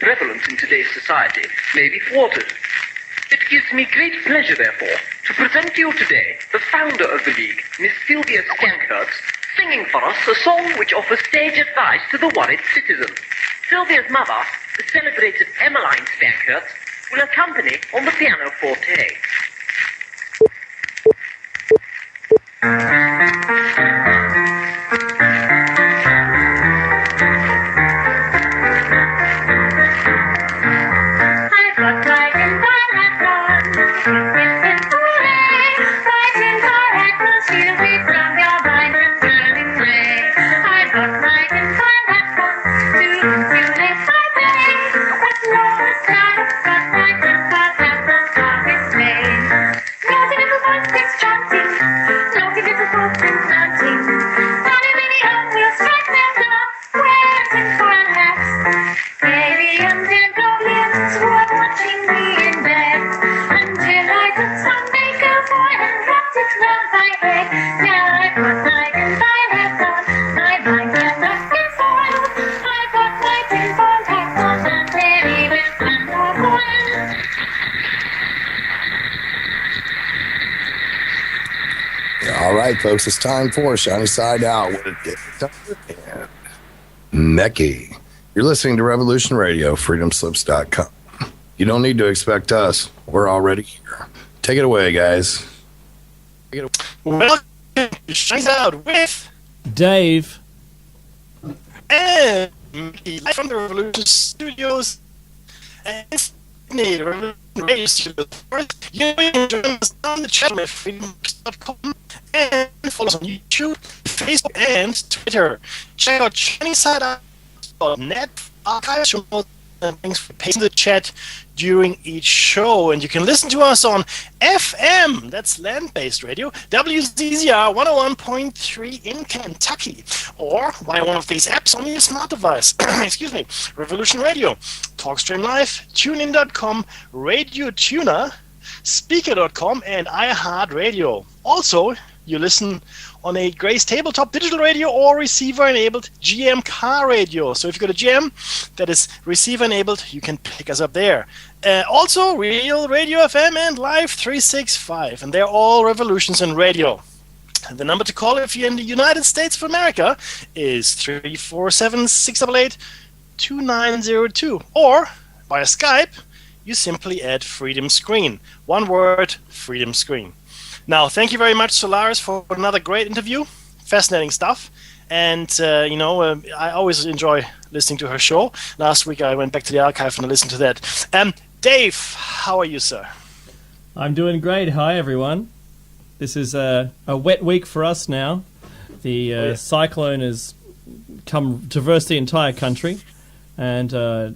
prevalent in today's society may be thwarted. It gives me great pleasure, therefore, to present to you today the founder of the League, Miss Sylvia Stankhurst, singing for us a song which offers sage advice to the worried citizen. Sylvia's mother, the celebrated Emmeline Stankhurst, will accompany on the pianoforte. All right, folks, it's time for Shiny Side Out with and Mecky. You're listening to Revolution Radio, freedomslips.com. You don't need to expect us. We're already here. Take it away, guys. Welcome to Shiny Side Out with Dave and Mickey, live from the Revolution Studios and Sydney, the Revolution Radio Studios. You can join us on the channel at freedomslips.com and follow us on YouTube, Facebook, and Twitter. Check out ShinySideOut.net archives and thanks for pasting the chat during each show. And you can listen to us on FM, that's land-based radio, WZZR 101.3 in Kentucky, or via one of these apps on your smart device. Excuse me, Revolution Radio, TalkStream Live, TuneIn.com, Radio Tuner, Speaker.com, and iHeartRadio. Also, you listen on a Grace Tabletop digital radio or receiver-enabled GM car radio. So if you've got a GM that is receiver-enabled, you can pick us up there. Also, Real Radio FM and Live 365, and they're all revolutions in radio. The number to call if you're in the United States of America is 347-688-2902. Or, via Skype, you simply add Freedom Screen. One word, Freedom Screen. Now, thank you very much, Solaris, for another great interview. Fascinating stuff. And, I always enjoy listening to her show. Last week, I went back to the archive and I listened to that. Dave, how are you, sir? I'm doing great. Hi, everyone. This is a wet week for us now. The cyclone has traversed the entire country. And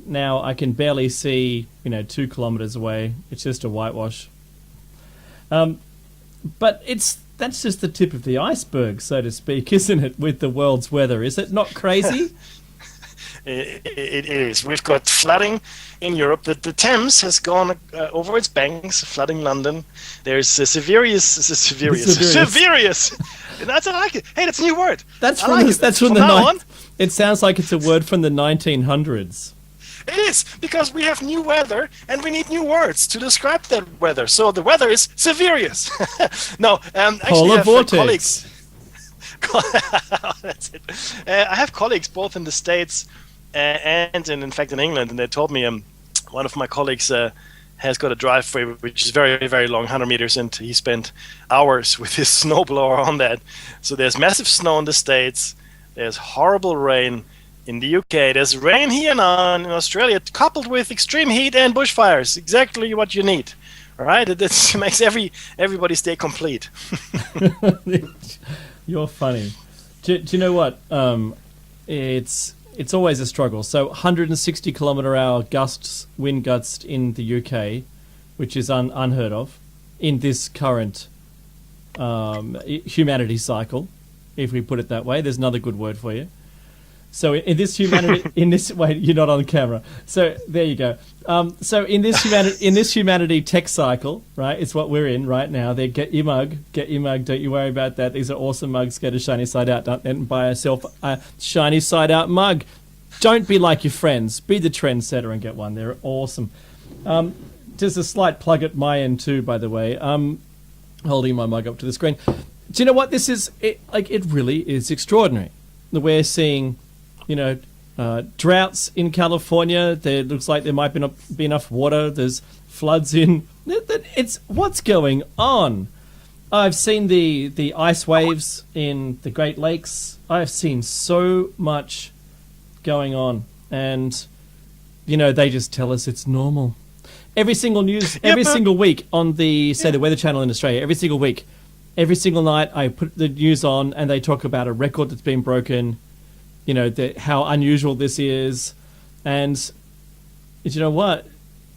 now I can barely see, 2 kilometers away. It's just a whitewash. But that's just the tip of the iceberg, so to speak, isn't it, with the world's weather? Is it not crazy? It is. We've got flooding in Europe. The Thames has gone over its banks, flooding London. There's Severius. That's I like it. Hey, that's a new word. That's from the It sounds like it's a word from the 1900s. It is, because we have new weather and we need new words to describe that weather. So the weather is Severius. No, actually Polar I have vortex. Colleagues. That's it. I have colleagues both in the States and in fact in England, and they told me one of my colleagues has got a driveway which is very, very long, 100 meters, and he spent hours with his snowblower on that. So there's massive snow in the States, there's horrible rain in the UK, there's rain here now in Australia, coupled with extreme heat and bushfires. Exactly what you need. All right, it makes everybody's day complete. You're funny. Do you know what? It's always a struggle. So 160 kilometre-hour wind gusts in the UK, which is unheard of in this current humanity cycle, if we put it that way. There's another good word for you. So in this humanity, wait, you're not on camera. So there you go. So in this humanity tech cycle, right? It's what we're in right now. They get your mug. Don't you worry about that. These are awesome mugs. Go to ShinySideOut.net and buy yourself a Shiny Side Out mug. Don't be like your friends. Be the trendsetter and get one. They're awesome. Just a slight plug at my end too, by the way. Holding my mug up to the screen. Do you know what this is? It really is extraordinary. We're seeing, droughts in California. There looks like there might not be enough water. There's floods in. It's what's going on. I've seen the ice waves in the Great Lakes. I've seen so much going on, and they just tell us it's normal. Every single single week on the Weather Channel in Australia, every single week, every single night I put the news on and they talk about a record that's been broken, how unusual this is. And you know what?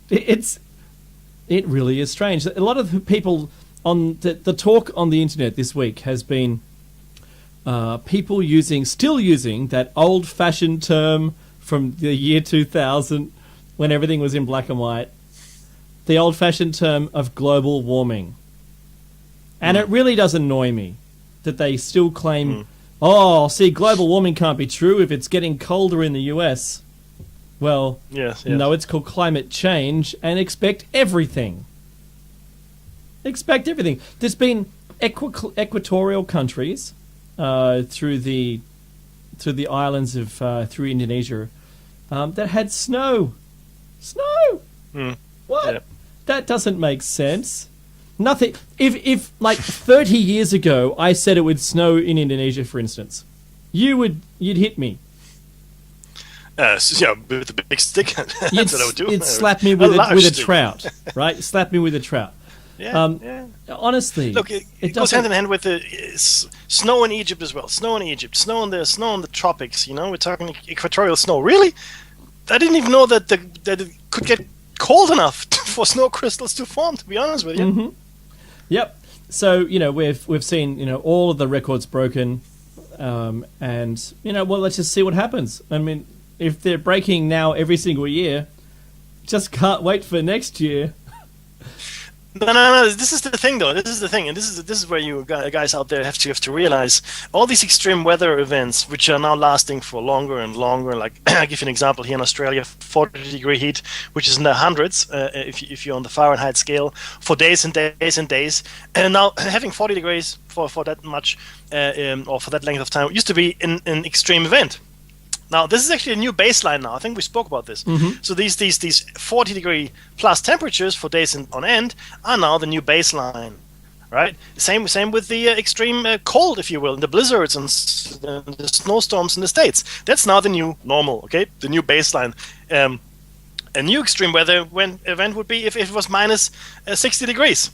It really is strange. A lot of the people on the talk on the internet this week has been people still using that old-fashioned term from the year 2000 when everything was in black and white. The old-fashioned term of global warming. And it really does annoy me that they still claim, global warming can't be true if it's getting colder in the US. Well, yes. No, it's called climate change, and expect everything. Expect everything. There's been equatorial countries through the islands of through Indonesia that had snow. Snow. What? Yep. That doesn't make sense. Nothing. If like 30 years ago I said it would snow in Indonesia, for instance, you'd hit me. With a big stick. That's what I would do. You'd slap me with a trout, right? Slap me with a trout. Yeah. Honestly, look, it goes hand in hand with the snow in Egypt as well. Snow in Egypt, snow in the tropics. We're talking equatorial snow. Really? I didn't even know that it could get cold enough for snow crystals to form. To be honest with you. Mm-hmm. Yep. So we've seen all of the records broken, and let's just see what happens. I mean, if they're breaking now every single year, just can't wait for next year. No. This is the thing, though. This is the thing, and this is where you guys out there have to realize all these extreme weather events, which are now lasting for longer and longer. Like I give you an example here in Australia: 40-degree heat, which is in the hundreds if you're on the Fahrenheit scale, for days and days and days. And now having 40 degrees for that much or for that length of time used to be an extreme event. Now, this is actually a new baseline now. I think we spoke about this. Mm-hmm. So these 40-degree plus temperatures for days on end are now the new baseline, right? Same with the extreme cold, if you will, and the blizzards and the snowstorms in the States. That's now the new normal, okay? The new baseline. A new extreme weather event would be if it was minus 60 degrees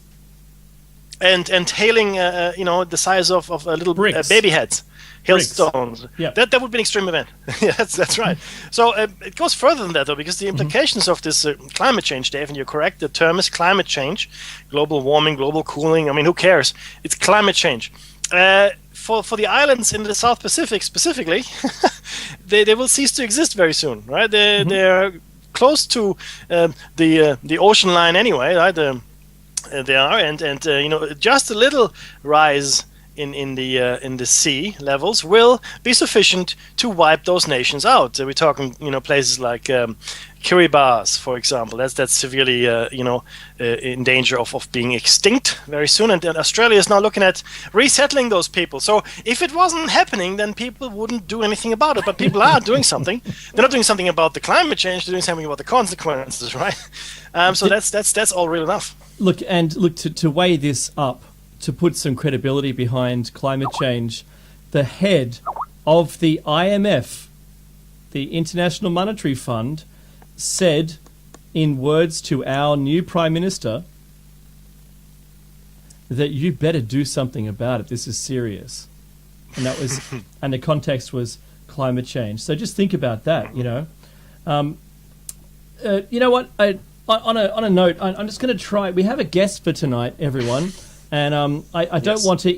and hailing, the size of a little baby heads. Hailstones. Yep. That would be an extreme event. Yeah, that's right. So it goes further than that, though, because the implications of this climate change, Dave, and you're correct, the term is climate change, global warming, global cooling. I mean, who cares? It's climate change. For the islands in the South Pacific specifically, they will cease to exist very soon, right? They're close to the ocean line anyway, right? They are, and just a little rise in the sea levels will be sufficient to wipe those nations out. We're talking, places like Kiribati, for example. That's severely, in danger of being extinct very soon. And Australia is now looking at resettling those people. So if it wasn't happening, then people wouldn't do anything about it. But people are doing something. They're not doing something about the climate change. They're doing something about the consequences, right? So that's all real enough. Look to weigh this up, to put some credibility behind climate change, the head of the IMF, the International Monetary Fund, said in words to our new Prime Minister that you better do something about it. This is serious. And that was, and the context was climate change. So just think about that, You know what? On a note, I'm just going to try. We have a guest for tonight, everyone. And I don't want to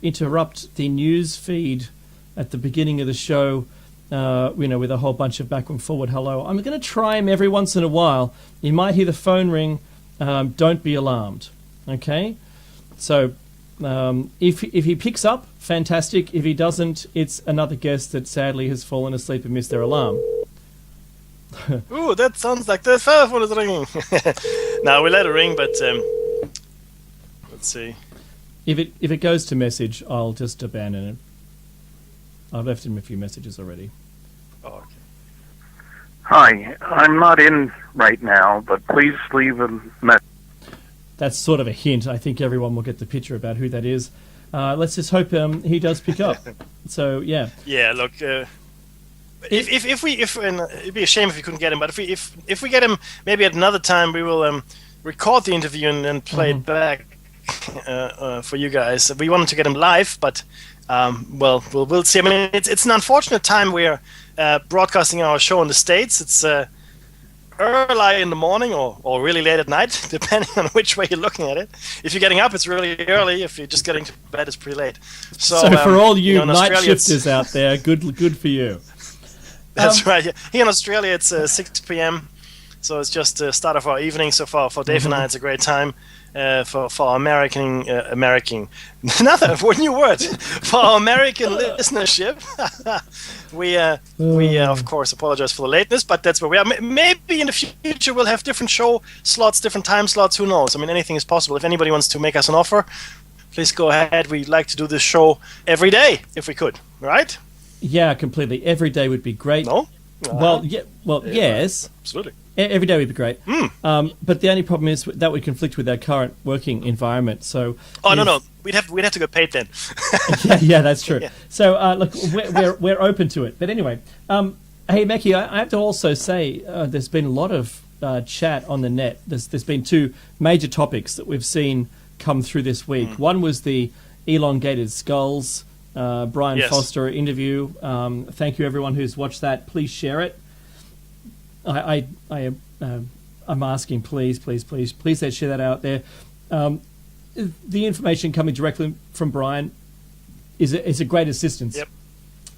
interrupt the news feed at the beginning of the show, with a whole bunch of back and forward hello. I'm going to try him every once in a while. You might hear the phone ring. Don't be alarmed. Okay? So if he picks up, fantastic. If he doesn't, it's another guest that sadly has fallen asleep and missed their alarm. Ooh, that sounds like the telephone is ringing. Now we let it ring, but let's see. If it goes to message, I'll just abandon it. I've left him a few messages already. Oh, okay. Hi, I'm not in right now, but please leave a message. That's sort of a hint. I think everyone will get the picture about who that is. Let's just hope he does pick up. So yeah. Yeah, look. If it'd be a shame if we couldn't get him, but if we get him, maybe at another time we will record the interview and then play it back for you guys. We wanted to get him live, but well, we'll see. I mean, it's an unfortunate time. We're broadcasting our show in the States. It's early in the morning or really late at night, depending on which way you're looking at it. If you're getting up, it's really early. If you're just getting to bed, it's pretty late. So for all you in night Australia, shifters out there, good for you. That's right. Yeah. Here in Australia, it's 6 p.m. So it's just the start of our evening. So for Dave and I, it's a great time. For our American another new word for our American listenership. we of course apologize for the lateness, but that's where we are. Maybe in the future we'll have different show slots, different time slots. Who knows? I mean, anything is possible. If anybody wants to make us an offer, please go ahead. We'd like to do this show every day if we could. Right? Yeah, completely. Every day would be great. No? Well, yeah. Well, yes. Absolutely. Every day would be great. But the only problem is that would conflict with our current working environment. So. Oh no! We'd have to get paid then. yeah, that's true. Yeah. So look, we're open to it. But anyway, hey Mackie, I have to also say there's been a lot of chat on the net. There's been two major topics that we've seen come through this week. One was the elongated skulls. Brian Foster interview. Thank you everyone who's watched that. Please share it. I'm asking, please let's share that out there. The information coming directly from Brian is a great assistance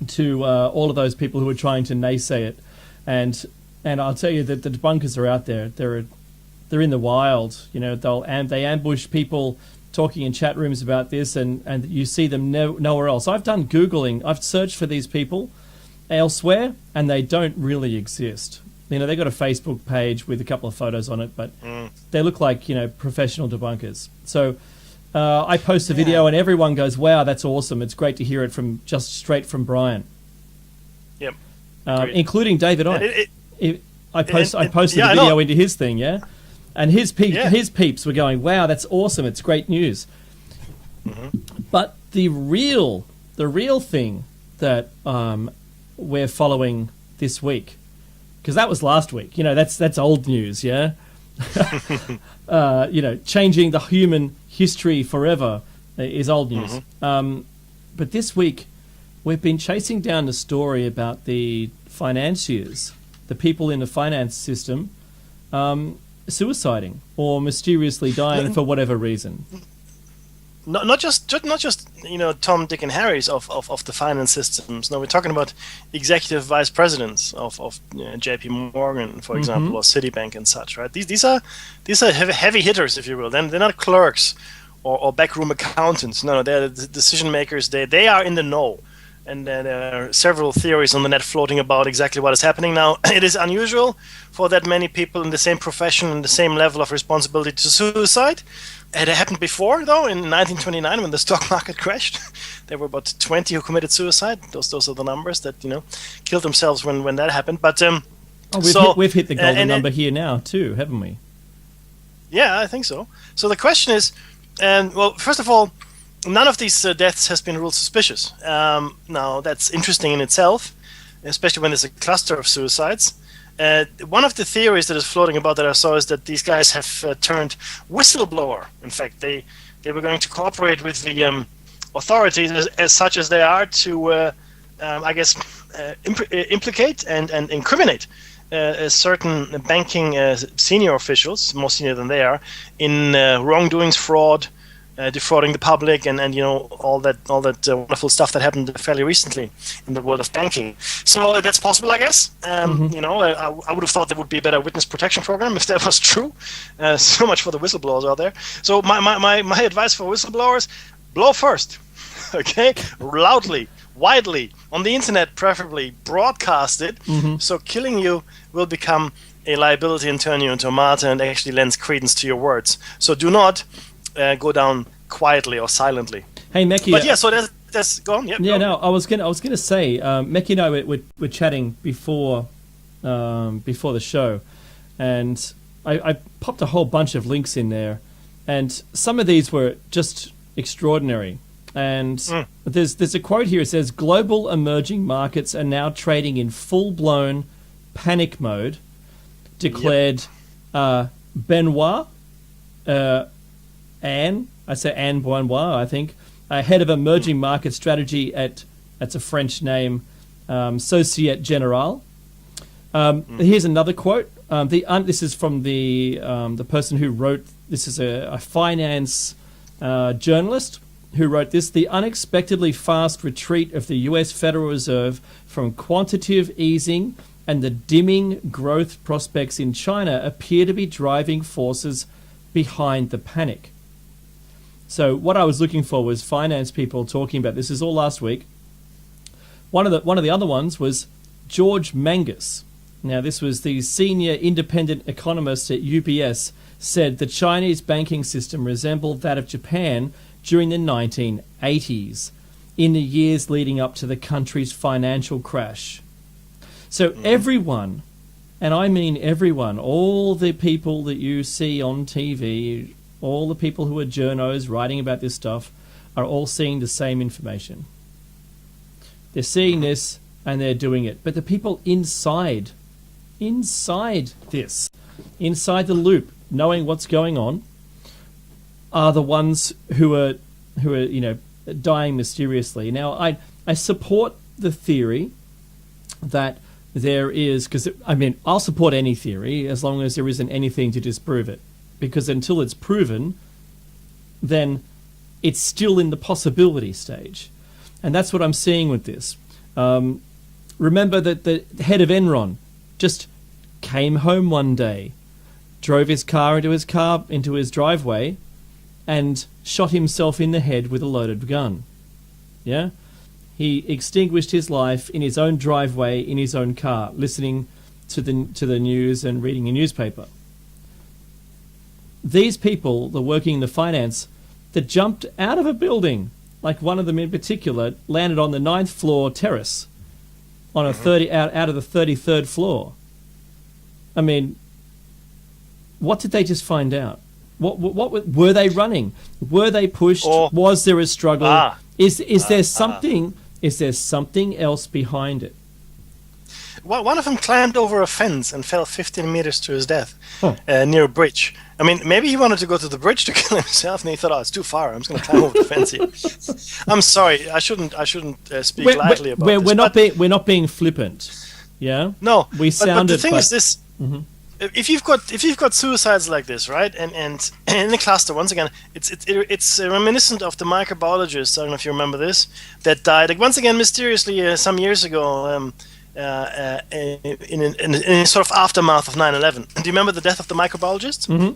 to all of those people who are trying to naysay it, and I'll tell you that the debunkers are out there. They're in the wild. You know, they ambush people talking in chat rooms about this, and you see them nowhere else. I've done Googling. I've searched for these people elsewhere, and they don't really exist. You know, they got a Facebook page with a couple of photos on it, but they look like, you know, professional debunkers. So I post a video and everyone goes, wow, that's awesome. It's great to hear it straight from Brian. Yep. Including David Icke. I posted a video into his thing, and his peeps were going, wow, that's awesome. It's great news. But the real thing that we're following this week, because that was last week. You know, that's old news, yeah? You know, changing the human history forever is old news. But this week, we've been chasing down the story about the financiers, the people in the finance system, suiciding or mysteriously dying for whatever reason. Not just you know, Tom, Dick, and Harry's of the finance systems. No, we're talking about executive vice presidents of J.P. Morgan, for example, or Citibank and such. Right? These are heavy hitters, if you will. They're not clerks or backroom accountants. No, they're the decision makers. They are in the know. And there are several theories on the net floating about exactly what is happening now. It is unusual for that many people in the same profession and the same level of responsibility to suicide. It happened before, though, in 1929 when the stock market crashed. There were about 20 who committed suicide. Those are the numbers that, you know, killed themselves when that happened. But we've hit the golden number here now too, haven't we? Yeah, I think so. So the question is, well, first of all, none of these deaths has been ruled suspicious. Now, that's interesting in itself, especially when there's a cluster of suicides. One of the theories that is floating about that I saw is that these guys have turned whistleblower. In fact, they were going to cooperate with the authorities as such as they are to, I guess, implicate and incriminate certain banking senior officials, more senior than they are, in wrongdoings, fraud, defrauding the public, and you know, all that wonderful stuff that happened fairly recently in the world of banking. So that's possible, I guess. You know, I would have thought there would be a better witness protection program if that was true. So much for the whistleblowers out there. So my advice for whistleblowers: blow first, okay, loudly, widely on the internet, preferably broadcast it. So killing you will become a liability and turn you into a martyr and actually lends credence to your words. So do not go down quietly or silently. Hey, Meki. But yeah, so that's go on. Yep, Yeah, go no, on. I was gonna say, Meki and I were chatting before the show, and I popped a whole bunch of links in there, and some of these were just extraordinary. And there's a quote here. It says, "Global emerging markets are now trading in full-blown panic mode," declared Benoit Anne Benoit, I think, head of emerging market strategy that's a French name, Societe Generale. Here's another quote. This is from the person who wrote. This is a finance journalist who wrote this. "The unexpectedly fast retreat of the U.S. Federal Reserve from quantitative easing and the dimming growth prospects in China appear to be driving forces behind the panic." So what I was looking for was finance people talking about this. This is all last week. One of the other ones was George Mangus. Now, this was the senior independent economist at UBS, said the Chinese banking system resembled that of Japan during the 1980s, in the years leading up to the country's financial crash. So everyone, and I mean everyone, all the people that you see on TV, all the people who are journos writing about this stuff, are all seeing the same information. They're seeing this and they're doing it. But the people inside this, inside the loop, knowing what's going on, are the ones who are dying mysteriously. Now, I support the theory that there is, because I'll support any theory as long as there isn't anything to disprove it, because until it's proven, then it's still in the possibility stage, and that's what I'm seeing with this. Remember that the head of Enron just came home one day, drove his car into his driveway, and shot himself in the head with a loaded gun. Yeah? He extinguished his life in his own driveway, in his own car, listening to the news and reading a newspaper. These people, the working in the finance, that jumped out of a building, like one of them in particular, landed on the 9th floor terrace, on a out of the 33rd floor. I mean, what did they just find out? What were they running? Were they pushed? Was there a struggle? Is there something? Is there something else behind it? Well, one of them climbed over a fence and fell 15 meters to his death near a bridge. I mean, maybe he wanted to go to the bridge to kill himself, and he thought, "Oh, it's too far. I'm just going to climb over the fence here." I'm sorry. I shouldn't speak lightly about this. We're not being flippant. Yeah. No. We sounded. But the thing is this. Mm-hmm. If you've got suicides like this, right, and in the cluster, once again, it's reminiscent of the microbiologist. I don't know if you remember this, that died once again mysteriously some years ago in a sort of aftermath of 9/11. Do you remember the death of the microbiologist? Mm-hmm.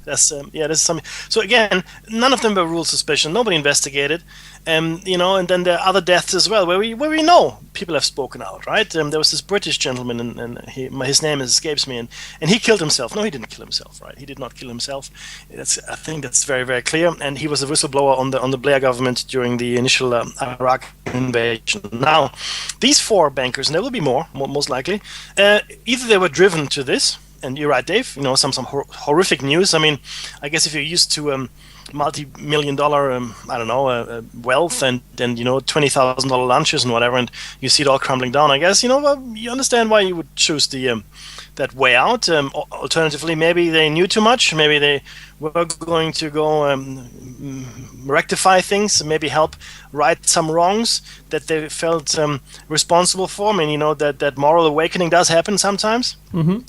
This is something. So again, none of them were ruled suspicion. Nobody investigated, and then there are other deaths as well where we know people have spoken out, right? There was this British gentleman, and his name escapes me, and he killed himself. No, he didn't kill himself, right? He did not kill himself. I think that's very, very clear. And he was a whistleblower on the Blair government during the initial Iraq invasion. Now, these 4 bankers, and there will be more, most likely, either they were driven to this. And you're right, Dave. Some horrific news. I mean, I guess if you're used to multi-million-dollar, wealth and $20,000 lunches and whatever, and you see it all crumbling down, I guess you understand why you would choose that way out. Alternatively, maybe they knew too much. Maybe they were going to go rectify things, maybe help right some wrongs that they felt responsible for. I mean, that moral awakening does happen sometimes. Mm-hmm.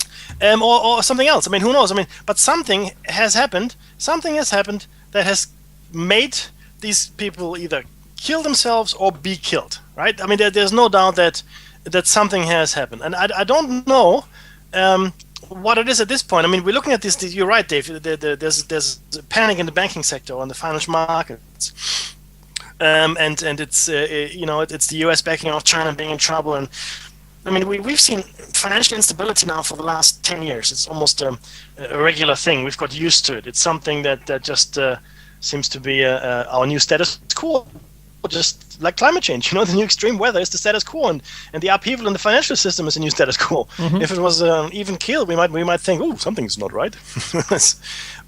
Or something else. I mean, who knows? I mean, but something has happened. Something has happened that has made these people either kill themselves or be killed, right? I mean, there's no doubt that something has happened. And I don't know what it is at this point. I mean, we're looking at this. You're right, Dave. There's panic in the banking sector, on the financial markets. and it's it's the U.S. backing off China being in trouble, and I mean we've seen financial instability now for the last 10 years. It's almost a regular thing. We've got used to it. It's something that just seems to be our new status quo. Just like climate change, the new extreme weather is the status quo, and the upheaval in the financial system is a new status quo. Mm-hmm. If it was even keel, we might think, oh, something's not right.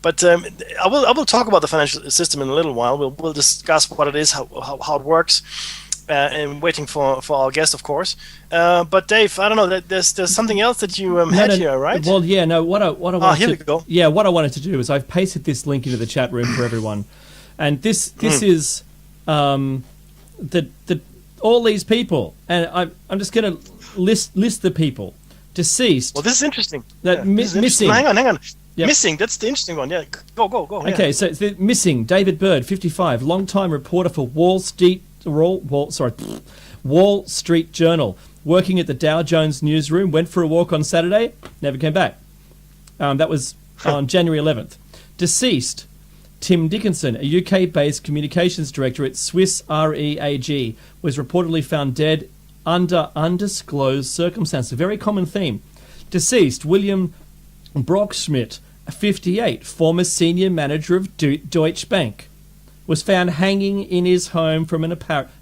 But I will talk about the financial system in a little while. We'll discuss what it is, how it works, and waiting for our guest, of course. But Dave, I don't know. There's something else that you had here, right? Well, yeah, no. What I wanted here we go. Yeah, what I wanted to do is I've pasted this link into the chat room for everyone, and this is that all these people, and I'm just going to list the people deceased. Well, this is interesting. That missing. Hang on. Yep. Missing. That's the interesting one. Yeah, go. Okay, yeah. so it's the missing David Bird, 55, longtime reporter for Wall Street Journal, working at the Dow Jones newsroom. Went for a walk on Saturday, never came back. That was on January 11th. Deceased. Tim Dickinson, a UK-based communications director at Swiss REAG, was reportedly found dead under undisclosed circumstances. A very common theme. Deceased, William Brockschmidt, 58, former senior manager of Deutsche Bank, was found hanging in his home from an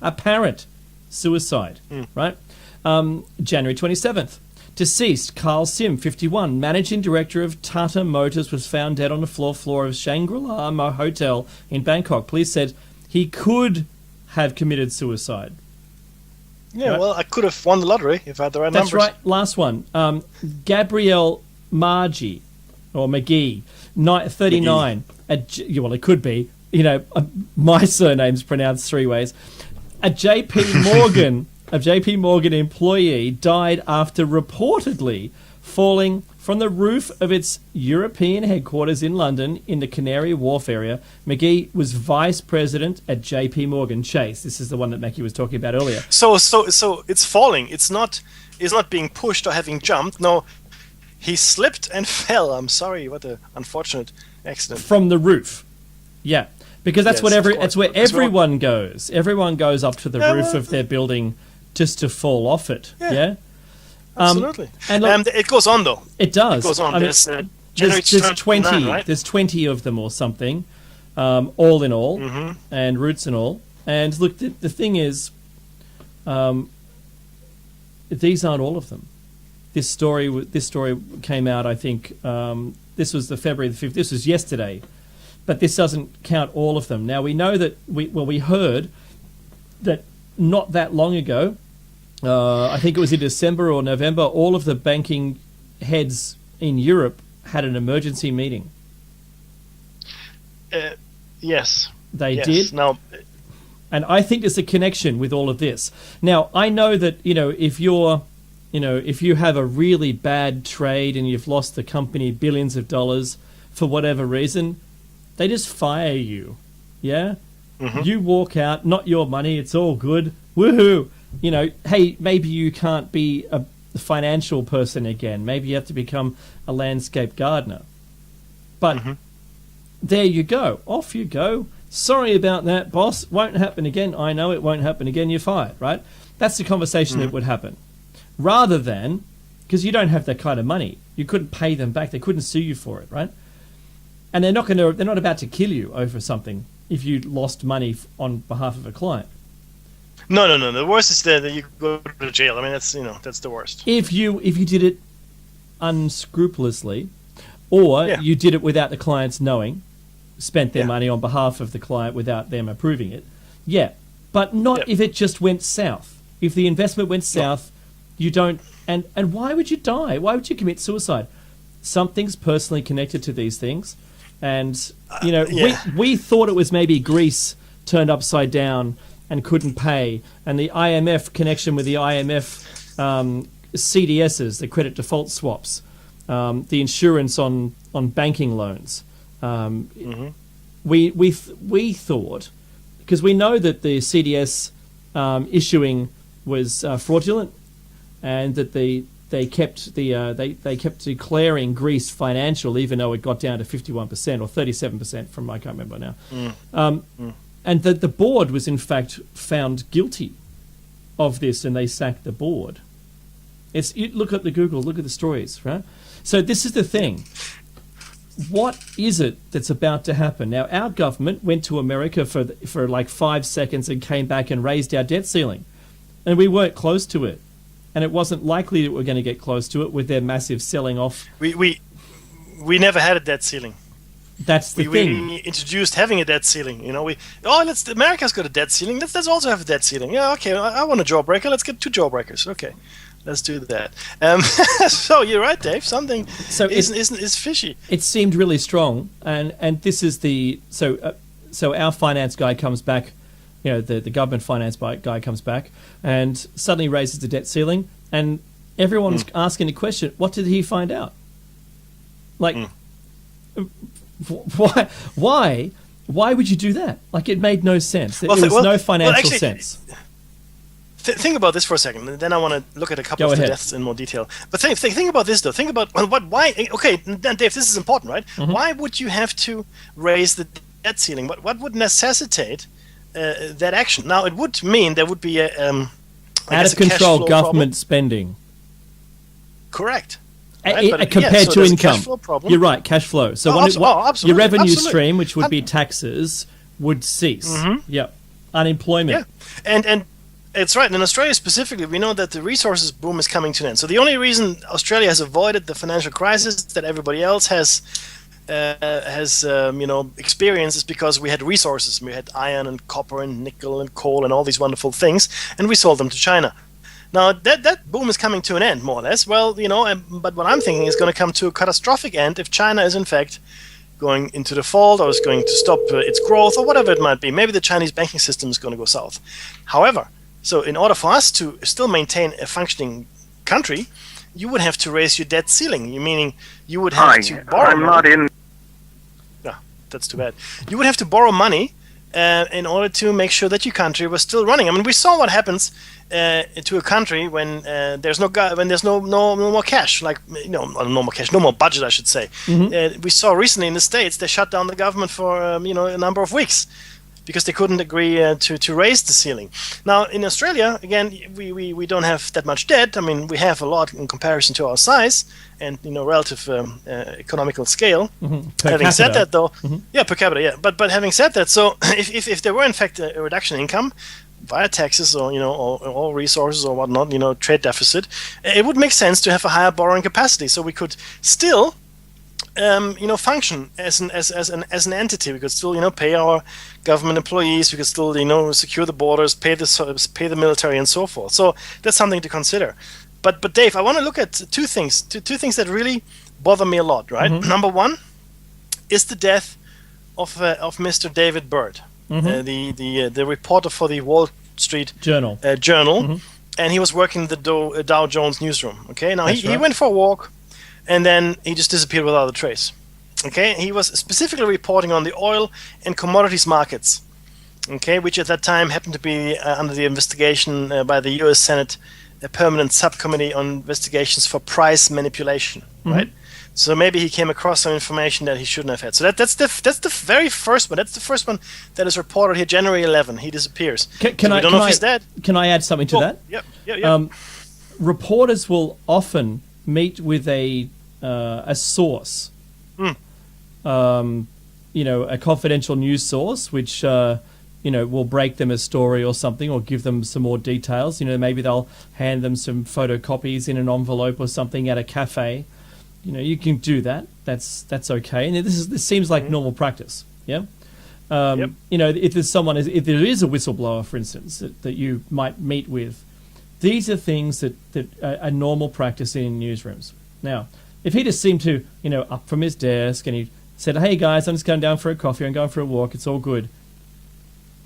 apparent suicide. Right? January 27th. Deceased, Carl Sim, 51, managing director of Tata Motors, was found dead on the floor of Shangri-La Hotel in Bangkok. Police said he could have committed suicide. Yeah, Right. well, I could have won the lottery if I had the right That's numbers. right. Last one. Gabrielle McGee, 39. Well, it could be. My surname's pronounced three ways. A JP Morgan employee died after reportedly falling from the roof of its European headquarters in London in the Canary Wharf area. McGee was vice president at JP Morgan Chase. This is the one that Mackie was talking about earlier. So it's falling. It's not being pushed or having jumped. No, he slipped and fell. I'm sorry. What an unfortunate accident. From the roof. Yeah. Because that's Yes, of course. that's where Because everyone goes. Everyone goes up to the Yeah, roof well, of their building just to fall off it. Yeah. Absolutely. and look- it goes on though. It does. It goes on. I mean, There's January there's 20. 29, right? There's 20 of them or something, all in all, Mm-hmm. and roots and all. And look, the thing is, these aren't all of them. This story came out. I think this was the February the 5th. This was yesterday, but this doesn't count all of them. Now we know that we heard that not that long ago. I think it was in December or November. All of the banking heads in Europe had an emergency meeting. Yes. They Yes. did. Now, And I think there's a connection with all of this. Now, I know that, if you have a really bad trade and you've lost the company billions of dollars for whatever reason, they just fire you. Yeah? Mm-hmm. You walk out, not your money, it's all good. Woohoo! Hey, maybe you can't be a financial person again. Maybe you have to become a landscape gardener. But there you go. Off you go. Sorry about that, boss. Won't happen again. I know it won't happen again. You're fired, right? That's the conversation that would happen. Rather than, because you don't have that kind of money, you couldn't pay them back. They couldn't sue you for it, right? And they're not about to kill you over something if you lost money on behalf of a client. no. The worst is that you go to jail. I mean, that's the worst. If you did it unscrupulously, or Yeah. you did it without the clients knowing, spent their Yeah. money on behalf of the client without them approving it, yeah. But not Yeah. if it just went south. If the investment went south, you don't. And why would you die? Why would you commit suicide? Something's personally connected to these things, and yeah. we thought it was maybe Greece turned upside down and couldn't pay, and the IMF connection with the IMF CDSs, the credit default swaps, the insurance on banking loans. We thought, because we know that the CDS issuing was fraudulent, and that they kept declaring Greece financial even though it got down to 51% or 37% from I can't remember now. and that the board was in fact found guilty of this, and they sacked the board. You look at look at the stories, right? So this is the thing. What is it that's about to happen? Now, our government went to America for like 5 seconds and came back and raised our debt ceiling. And we weren't close to it. And it wasn't likely that we're going to get close to it with their massive selling off. We never had a debt ceiling. That's the thing. We introduced having a debt ceiling. You know, America's got a debt ceiling. Let's also have a debt ceiling. Yeah, okay. I want a jawbreaker. Let's get 2 jawbreakers. Okay, let's do that. So you're right, Dave. Something is fishy. It seemed really strong, and this is so our finance guy comes back. You know, the government finance guy comes back and suddenly raises the debt ceiling, and everyone's asking the question: what did he find out? Like. Why would you do that? Like, it made no sense. There was no financial sense. Think about this for a second, and then I want to look at a couple of the deaths in more detail. But think about this, though. Think about why. Okay, then, Dave, this is important, right? Mm-hmm. Why would you have to raise the debt ceiling? What would necessitate that action? Now, it would mean there would be out of control government spending. Correct. Right, compared to income. You're right, cash flow. So your revenue stream, which would be taxes, would cease. Mm-hmm. Yep. Unemployment. Yeah. And it's right. In Australia specifically, we know that the resources boom is coming to an end. So the only reason Australia has avoided the financial crisis that everybody else has experienced is because we had resources. We had iron and copper and nickel and coal and all these wonderful things, and we sold them to China. Now, that boom is coming to an end, more or less. Well, but what I'm thinking is going to come to a catastrophic end if China is, in fact, going into default or is going to stop its growth or whatever it might be. Maybe the Chinese banking system is going to go south. However, so in order for us to still maintain a functioning country, you would have to raise your debt ceiling. Meaning you would have to borrow money. Not in. No, that's too bad. You would have to borrow money in order to make sure that your country was still running. I mean, we saw what happens to a country when there's no more cash, no more cash, no more budget, I should say. Mm-hmm. We saw recently in the States they shut down the government for a number of weeks because they couldn't agree to raise the ceiling. Now in Australia, again, we don't have that much debt. I mean, we have a lot in comparison to our size and relative economical scale. Mm-hmm. Having said that, though, per capita, yeah. But having said that, so if there were in fact a reduction in income via taxes or resources or whatnot, trade deficit, it would make sense to have a higher borrowing capacity, so we could still function as an entity. We could still pay our government employees. We could still secure the borders, pay the military, and so forth. So that's something to consider. But Dave, I want to look at two things that really bother me a lot. Right, Number one is the death of Mr. David Bird. Mm-hmm. The reporter for the Wall Street Journal, mm-hmm. And he was working in the Dow Jones newsroom. Okay, now he went for a walk, and then he just disappeared without a trace. Okay, he was specifically reporting on the oil and commodities markets. Okay, which at that time happened to be under the investigation by the U.S. Senate, a permanent subcommittee on investigations for price manipulation. Mm-hmm. Right. So maybe he came across some information that he shouldn't have had. So that's the very first one. That's the first one that is reported here, January 11. He disappears. We don't know if he's dead. Can I add something to that? Yep. Reporters will often meet with a source, a confidential news source, which will break them a story or something, or give them some more details. Maybe they'll hand them some photocopies in an envelope or something at a cafe. You can do that. That's okay. And this seems like normal practice. Yeah. Yep. If there is a whistleblower, for instance, that you might meet with, these are things that are normal practice in newsrooms. Now, if he just seemed to, up from his desk and he said, "Hey guys, I'm just going down for a coffee. I'm going for a walk. It's all good,"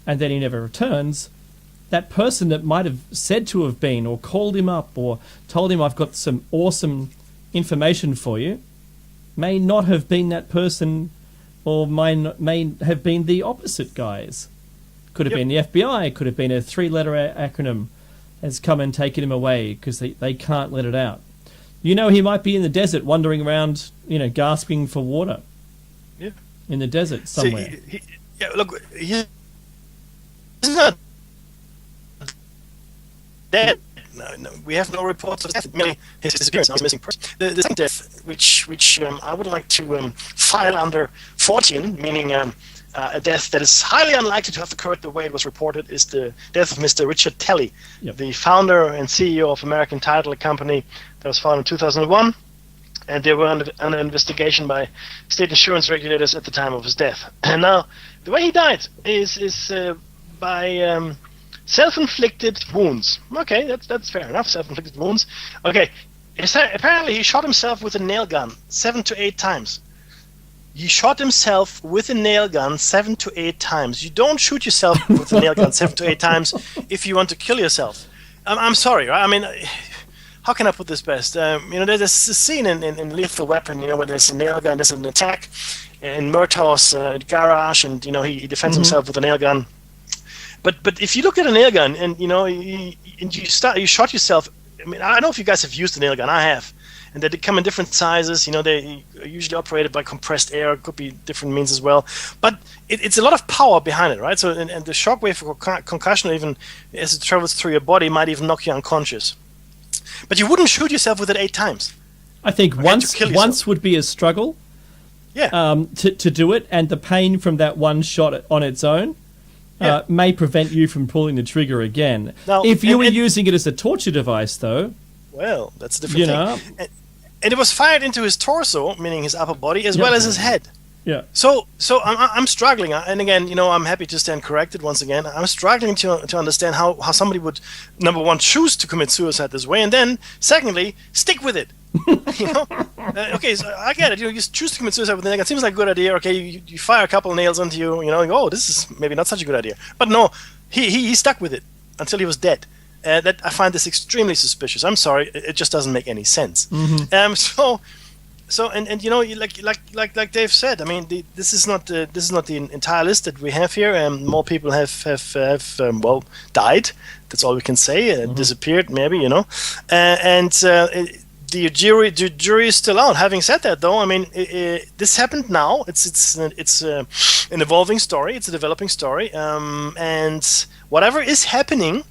and then he never returns, that person that might have said to have been, or called him up, or told him, "I've got some awesome information for you," may not have been that person, or may have been the opposite guys. Could have been the FBI, could have been a 3-letter acronym has come and taken him away because they can't let it out. He might be in the desert wandering around, gasping for water. Yeah. In the desert somewhere. Look, is not dead. No, we have no reports of death. Merely his disappearance. Now he's a missing person. The second death, which I would like to file under 14, meaning a death that is highly unlikely to have occurred the way it was reported, is the death of Mr. Richard Telley, the founder and CEO of American Title, a company that was founded in 2001, and they were under investigation by state insurance regulators at the time of his death. And now, the way he died is by self-inflicted wounds. Okay, that's fair enough. Self-inflicted wounds. Okay, apparently he shot himself with a nail gun 7 to 8 times. He shot himself with a nail gun 7 to 8 times. You don't shoot yourself with a nail gun 7 to 8 times if you want to kill yourself. I'm sorry, right? I mean, how can I put this best? There's a scene in Lethal Weapon, where there's a nail gun, there's an attack in Murtaugh's garage, and he defends himself with a nail gun. But if you look at a nail gun and you shot yourself. I mean, I don't know if you guys have used a nail gun. I have, and they come in different sizes. They are usually operated by compressed air. It could be different means as well. But it's a lot of power behind it, right? So and the shockwave or concussion, even as it travels through your body, might even knock you unconscious. But you wouldn't shoot yourself with it 8 times. I think once would be a struggle. Yeah. To do it, and the pain from that one shot on its own may prevent you from pulling the trigger again. Now, if you were using it as a torture device, though, well, that's a different thing. And it was fired into his torso, meaning his upper body, as well as his head. Yeah. So I'm struggling, and again, I'm happy to stand corrected once again. I'm struggling to understand how somebody would, number one, choose to commit suicide this way, and then secondly, stick with it. Okay, so I get it. You choose to commit suicide with a nail gun. It seems like a good idea. Okay, you fire a couple of nails into you. You go, oh, this is maybe not such a good idea. But no, he stuck with it until he was dead. That I find this extremely suspicious. I'm sorry, it just doesn't make any sense. So like Dave said, I mean, this is not the entire list that we have here. More people have died. That's all we can say. Disappeared, maybe, the jury is still out. Having said that, though, I mean, this happened now. It's an evolving story. It's a developing story. And whatever is happening,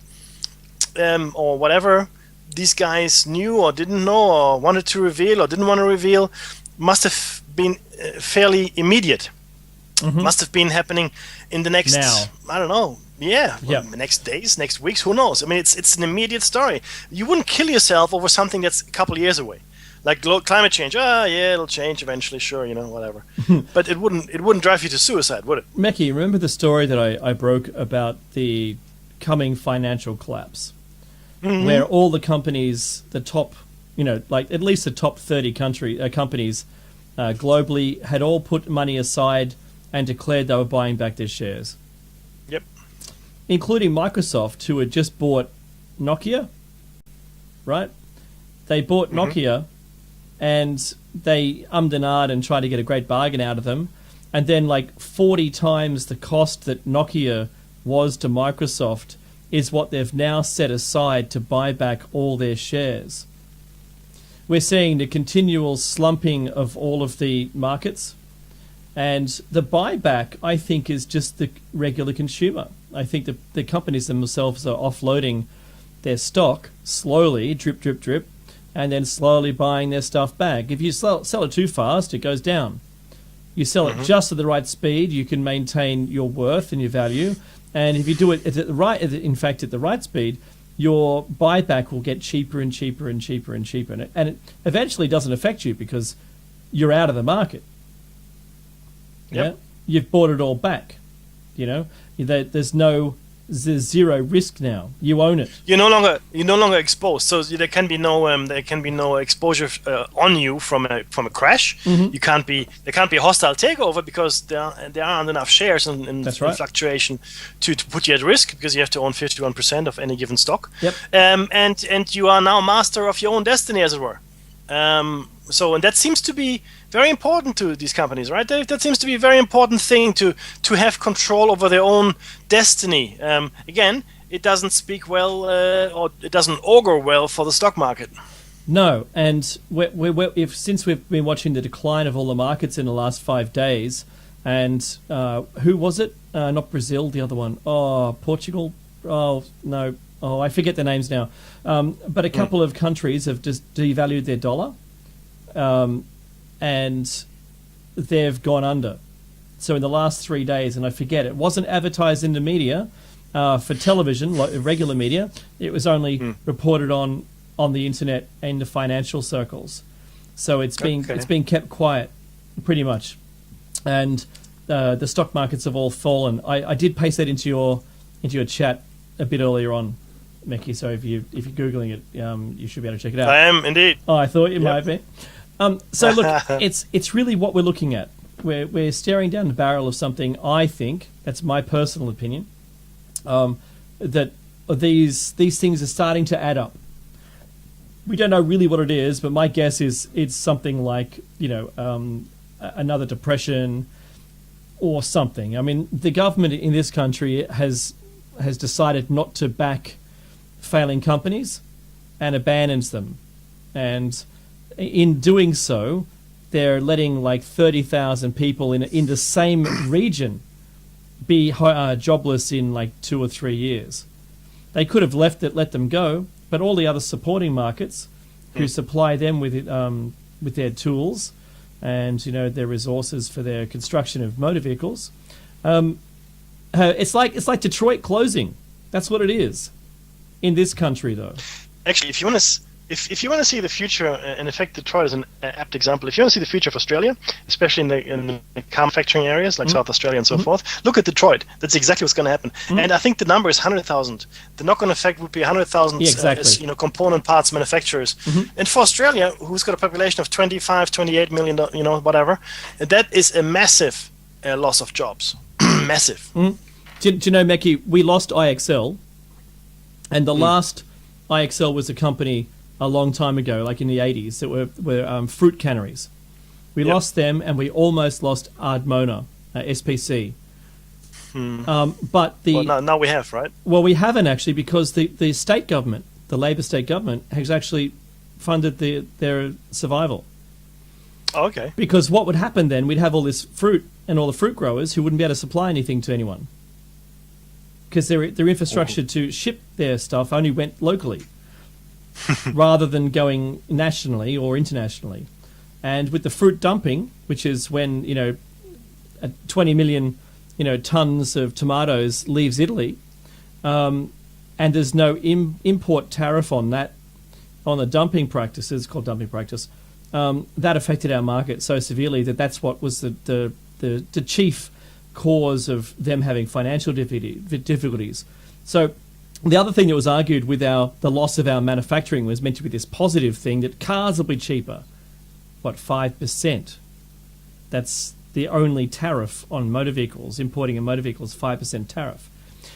or whatever these guys knew or didn't know or wanted to reveal or didn't want to reveal, must have been fairly immediate. Must have been happening in the next, I don't know, next days, next weeks, who knows? I mean, it's an immediate story. You wouldn't kill yourself over something that's a couple of years away. Like climate change, it'll change eventually, sure, whatever. But it wouldn't drive you to suicide, would it? Mekki, remember the story that I broke about the coming financial collapse? Where all the companies, the top, like at least the top 30 companies globally had all put money aside and declared they were buying back their shares. Yep. Including Microsoft, who had just bought Nokia, right? They bought Nokia and they ummed and ahed and tried to get a great bargain out of them. And then like 40 times the cost that Nokia was to Microsoft is what they've now set aside to buy back all their shares. We're seeing the continual slumping of all of the markets, and the buyback, I think, is just the regular consumer. I think the companies themselves are offloading their stock slowly, drip, drip, drip, and then slowly buying their stuff back. If you sell it too fast, it goes down. You sell it just at the right speed, you can maintain your worth and your value. And if you do it at the right speed, your buyback will get cheaper and cheaper and cheaper and cheaper. And it eventually doesn't affect you because you're out of the market. Yep. Yeah? You've bought it all back. There's zero risk now. You own it. You're no longer exposed. So there can be no exposure on you from a crash. There can't be a hostile takeover because there aren't enough shares in fluctuation to put you at risk, because you have to own 51% of any given stock. Yep. And you are now master of your own destiny, as it were. And that seems to be very important to these companies, right, Dave? That seems to be a very important thing, to have control over their own destiny. Again, it doesn't speak well, or it doesn't augur well for the stock market. No, and since we've been watching the decline of all the markets in the last 5 days, And who was it? Not Brazil, the other one. Oh, Portugal. Oh, no. Oh, I forget the names now. But a couple of countries have just devalued their dollar, and they've gone under. So in the last 3 days, and I forget, it wasn't advertised in the media for television, like regular media. It was only reported on the internet and the financial circles. So it's been kept quiet, pretty much. And the stock markets have all fallen. I did paste that into your chat a bit earlier on, Mickey. So if you're googling it, you should be able to check it out. I am indeed. Oh, I thought you might be. So look, it's really what we're looking at. We're staring down the barrel of something. I think that's my personal opinion. That these things are starting to add up. We don't know really what it is, but my guess is it's something like another depression or something. I mean, the government in this country has decided not to back failing companies and abandons them, and in doing so, they're letting like 30,000 people in the same region be jobless in like 2 or 3 years. They could have let them go, but all the other supporting markets who supply them with their tools and their resources for their construction of motor vehicles, it's like Detroit closing. That's what it is in this country, though. Actually, if you want to see the future, in effect, Detroit is an apt example. If you want to see the future of Australia, especially in the car manufacturing areas like South Australia and so forth, look at Detroit. That's exactly what's going to happen. And I think the number is 100,000. The knock-on effect would be 100,000 component parts manufacturers. And for Australia, who's got a population of 25, 28 million, whatever, that is a massive loss of jobs. Massive. Do you know, Meki, we lost IXL, and the last IXL was a company a long time ago, like in the 80s, that were fruit canneries. We lost them, and we almost lost Ardmona, SPC. But now we have, right? Well, we haven't actually, because the state government, the Labor state government, has actually funded their survival. Oh, okay. Because what would happen then, we'd have all this fruit and all the fruit growers who wouldn't be able to supply anything to anyone. Because their infrastructure to ship their stuff only went locally rather than going nationally or internationally. And with the fruit dumping, which is when 20 million tons of tomatoes leaves Italy, and there's no import tariff on that, on the dumping practices, called dumping practice, that affected our market so severely that's what was the chief cause of them having financial difficulties. So the other thing that was argued with the loss of our manufacturing was meant to be this positive thing that cars will be cheaper. 5%? That's the only tariff on motor vehicles. Importing a motor vehicle is 5% tariff.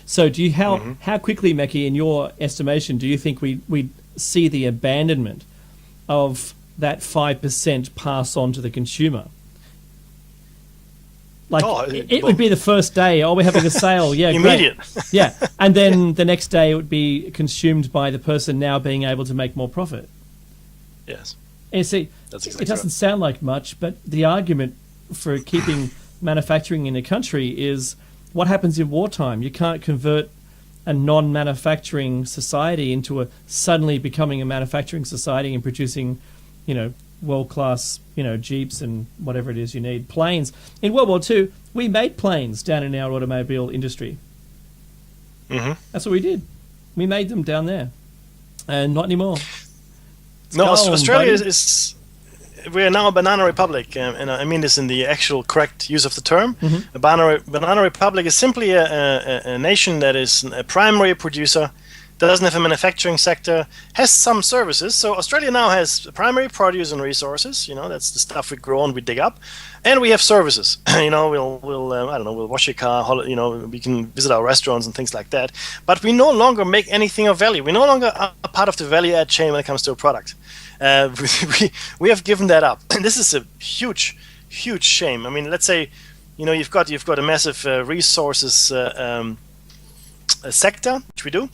So how quickly, Meki, in your estimation, do you think we see the abandonment of that 5% pass on to the consumer? It would be the first day. Oh, we're having a sale. Yeah, immediate. Great. Yeah, and then the next day it would be consumed by the person now being able to make more profit. Yes. And you see, that's exactly it doesn't sound like much, but the argument for keeping manufacturing in the country is what happens in wartime. You can't convert a non-manufacturing society into suddenly becoming a manufacturing society and producing, world-class, Jeeps and whatever it is you need. Planes. In World War II, we made planes down in our automobile industry. That's what we did. We made them down there. And not anymore. Australia we are now a banana republic, and I mean this in the actual correct use of the term. A banana republic is simply a nation that is a primary producer, doesn't have a manufacturing sector, has some services. So Australia now has primary produce and resources. That's the stuff we grow and we dig up, and we have services. We'll wash your car. We can visit our restaurants and things like that. But we no longer make anything of value. We no longer are a part of the value add chain when it comes to a product. We have given that up, and this is a huge shame. I mean, let's say, you've got a massive resources sector, which we do,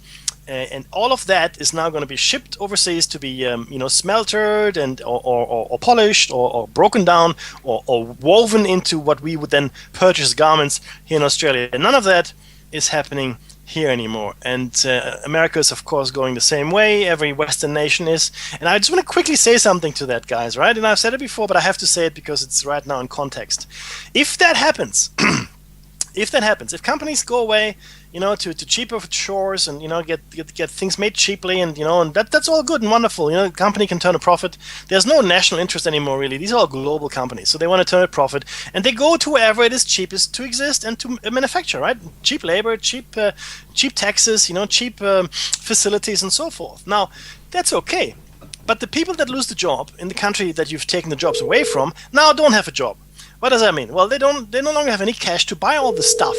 And all of that is now going to be shipped overseas to be, smeltered and or polished or broken down or woven into what we would then purchase garments here in Australia. And none of that is happening here anymore. And America is, of course, going the same way. Every Western nation is. And I just want to quickly say something to that, guys, right? And I've said it before, but I have to say it because it's right now in context. If that happens, if companies go away, to cheaper chores and get things made cheaply and and that's all good and wonderful. The company can turn a profit. There's no national interest anymore really. These are all global companies, so they want to turn a profit and they go to wherever it is cheapest to exist and to manufacture. Right? Cheap labor, cheap taxes, cheap facilities and so forth. Now that's okay, but the people that lose the job in the country that you've taken the jobs away from now don't have a job. What does that mean? Well, they no longer have any cash to buy all the stuff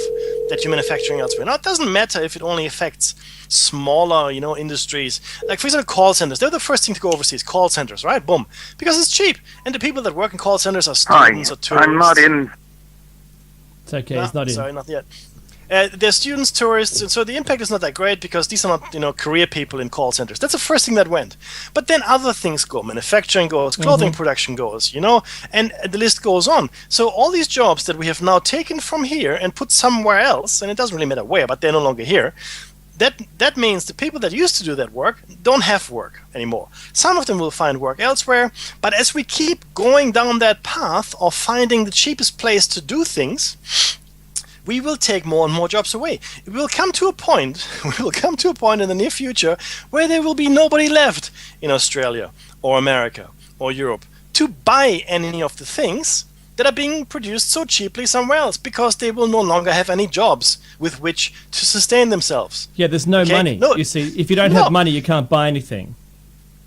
that you're manufacturing elsewhere. Now, it doesn't matter if it only affects smaller, industries. Like, for example, call centers. They're the first thing to go overseas. Call centers, right? Boom. Because it's cheap. And the people that work in call centers are students or tourists. I'm not in. It's okay, he's not in. Sorry, not yet. They're students, tourists, and so the impact is not that great because these are not, career people in call centers. That's the first thing that went. But then other things go. Manufacturing goes, clothing production goes, and the list goes on. So all these jobs that we have now taken from here and put somewhere else, and it doesn't really matter where, but they're no longer here, that means the people that used to do that work don't have work anymore. Some of them will find work elsewhere, but as we keep going down that path of finding the cheapest place to do things, we will take more and more jobs away. We will come to a point in the near future where there will be nobody left in Australia or America or Europe to buy any of the things that are being produced so cheaply somewhere else because they will no longer have any jobs with which to sustain themselves. Yeah, there's no money. No, you see, if you don't have money, you can't buy anything.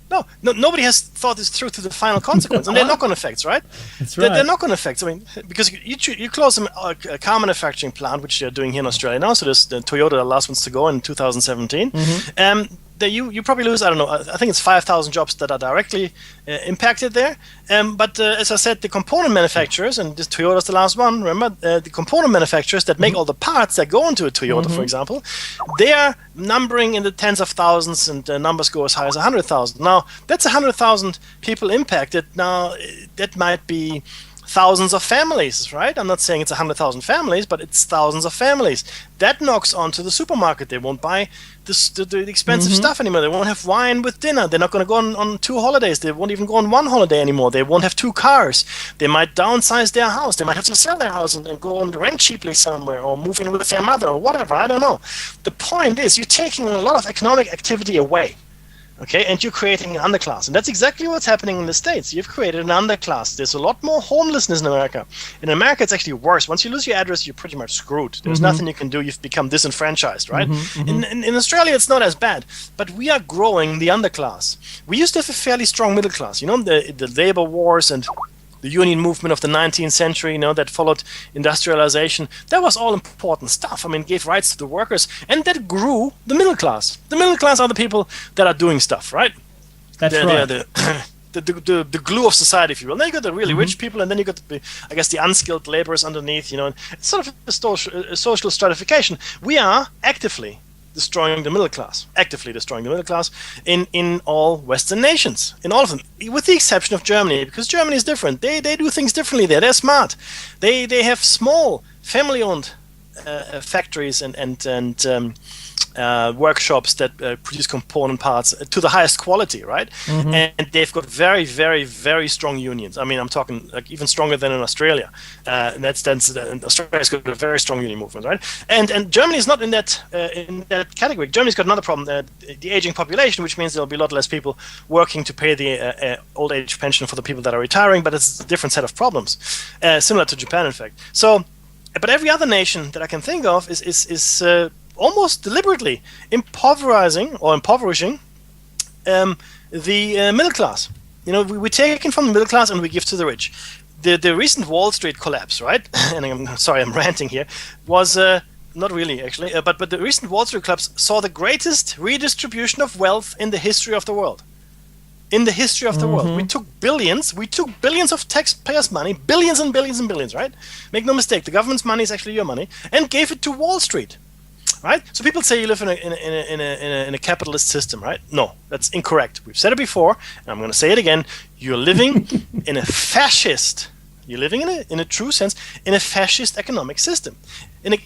No, nobody has thought this through to the final consequence, and they're knock-on effects, right? That's right. They're knock-on effects. I mean, because you close a car manufacturing plant, which they're doing here in Australia now. So there's the Toyota, the last ones to go in 2017. You probably lose, I don't know, I think it's 5,000 jobs that are directly impacted there. But as I said, the component manufacturers, and this Toyota's the last one, remember, the component manufacturers that make all the parts that go into a Toyota, for example, they are numbering in the tens of thousands, and numbers go as high as 100,000. Now, that's 100,000 people impacted. Now, that might be thousands of families, right? I'm not saying it's 100,000 families, but it's thousands of families. That knocks onto the supermarket. They won't buy the expensive stuff anymore. They won't have wine with dinner. They're not going to go on 2 holidays. They won't even go on 1 holiday anymore. They won't have 2 cars. They might downsize their house. They might have to sell their house and go on rent cheaply somewhere or move in with their mother or whatever. I don't know. The point is, you're taking a lot of economic activity away. Okay, and you're creating an underclass. And that's exactly what's happening in the States. You've created an underclass. There's a lot more homelessness in America. In America, it's actually worse. Once you lose your address, you're pretty much screwed. There's nothing you can do. You've become disenfranchised, right? In Australia, it's not as bad. But we are growing the underclass. We used to have a fairly strong middle class. The labor wars and the union movement of the 19th century, that followed industrialization, that was all important stuff. I mean, it gave rights to the workers, and that grew the middle class. The middle class are the people that are doing stuff, right? That's they're right. the glue of society, if you will. Then you got the really rich people, and then you got the unskilled laborers underneath. It's sort of a social stratification. We are actively destroying the middle class, in all Western nations, in all of them, with the exception of Germany, because Germany is different. They do things differently there. They're smart. They have small family-owned factories and workshops that produce component parts to the highest quality, right? And they've got very, very, very strong unions. I mean, I'm talking like even stronger than in Australia. And Australia's got a very strong union movement, right? And Germany is not in that category. Germany's got another problem: the aging population, which means there'll be a lot less people working to pay the old age pension for the people that are retiring. But it's a different set of problems, similar to Japan, in fact. So, but every other nation that I can think of is almost deliberately impoverishing the middle class. We're taking from the middle class and we give to the rich. The recent Wall Street collapse, right? And I'm sorry, I'm ranting here. Was not really actually, but the recent Wall Street collapse saw the greatest redistribution of wealth in the history of the world. In the history of the world, we took billions of taxpayers' money, billions and billions and billions, right? Make no mistake, the government's money is actually your money, and gave it to Wall Street. right? So people say you live in a capitalist system, right? No, that's incorrect. We've said it before, and I'm going to say it again. You're living in a fascist. You're living in a true sense in a fascist economic system.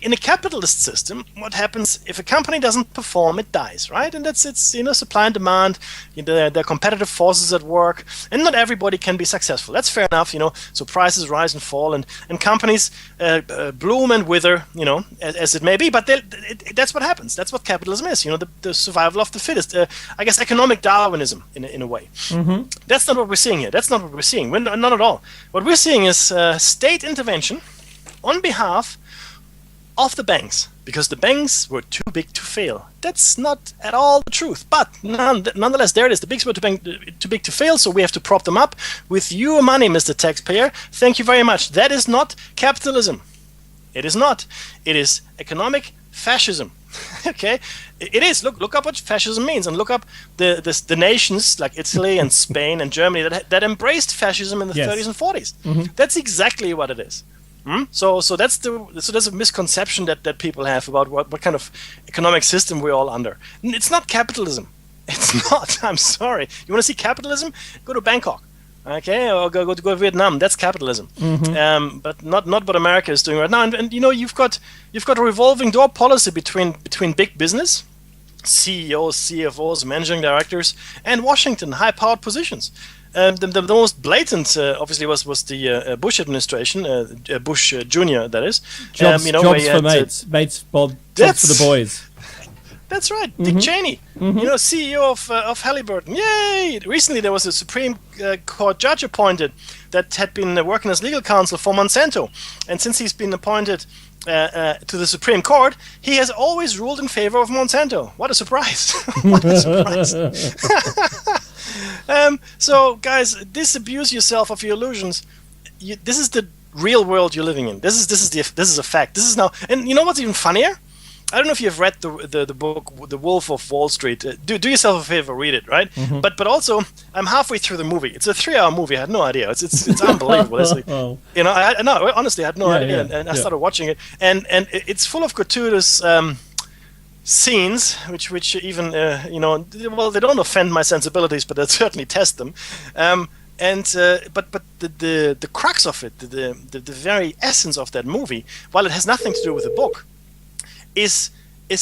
In a capitalist system, what happens if a company doesn't perform, it dies, right? And it's supply and demand. There are competitive forces at work, and not everybody can be successful. That's fair enough, So prices rise and fall, and companies bloom and wither, as it may be. But that's what happens. That's what capitalism is. The survival of the fittest. I guess economic Darwinism in a way. Mm-hmm. That's not what we're seeing here. That's not what we're seeing. Not at all. What we're seeing is state intervention on behalf of the banks, because the banks were too big to fail. That's not at all the truth, but nonetheless, there it is. The banks were too big to fail, so we have to prop them up with your money, Mr. Taxpayer. Thank you very much. That is not capitalism. It is not. It is economic fascism. Okay, it is. Look up what fascism means, and look up the nations like Italy and Spain and Germany that embraced fascism in the 30s and 40s. Mm-hmm. That's exactly what it is. So there's a misconception that people have about what kind of economic system we're all under. It's not capitalism. It's not. I'm sorry. You want to see capitalism? Go to Bangkok, okay, or go to Vietnam. That's capitalism. Mm-hmm. But not what America is doing right now. And you've got a revolving door policy between big business, CEOs, CFOs, managing directors, and Washington, high-powered positions. The most blatant, obviously, was the Bush administration, Bush Jr. That is. Jobs for mates, jobs for the boys. That's right, Dick Cheney. Mm-hmm. CEO of Halliburton. Yay! Recently, there was a Supreme Court judge appointed that had been working as legal counsel for Monsanto, and since he's been appointed to the Supreme Court, he has always ruled in favor of Monsanto. What a surprise! What a surprise! So, guys, disabuse yourself of your illusions. This is the real world you're living in. This is a fact. This is now, and you know what's even funnier? I don't know if you've read the book The Wolf of Wall Street. Do yourself a favor, read it, right? Mm-hmm. But also, I'm halfway through the movie. It's a 3-hour movie. I had no idea. It's unbelievable. It's like, honestly, I had no idea, and I started watching it, and it's full of gratuitous scenes, which even well, they don't offend my sensibilities, but they certainly test them. But the crux of it, the very essence of that movie, while it has nothing to do with the book, is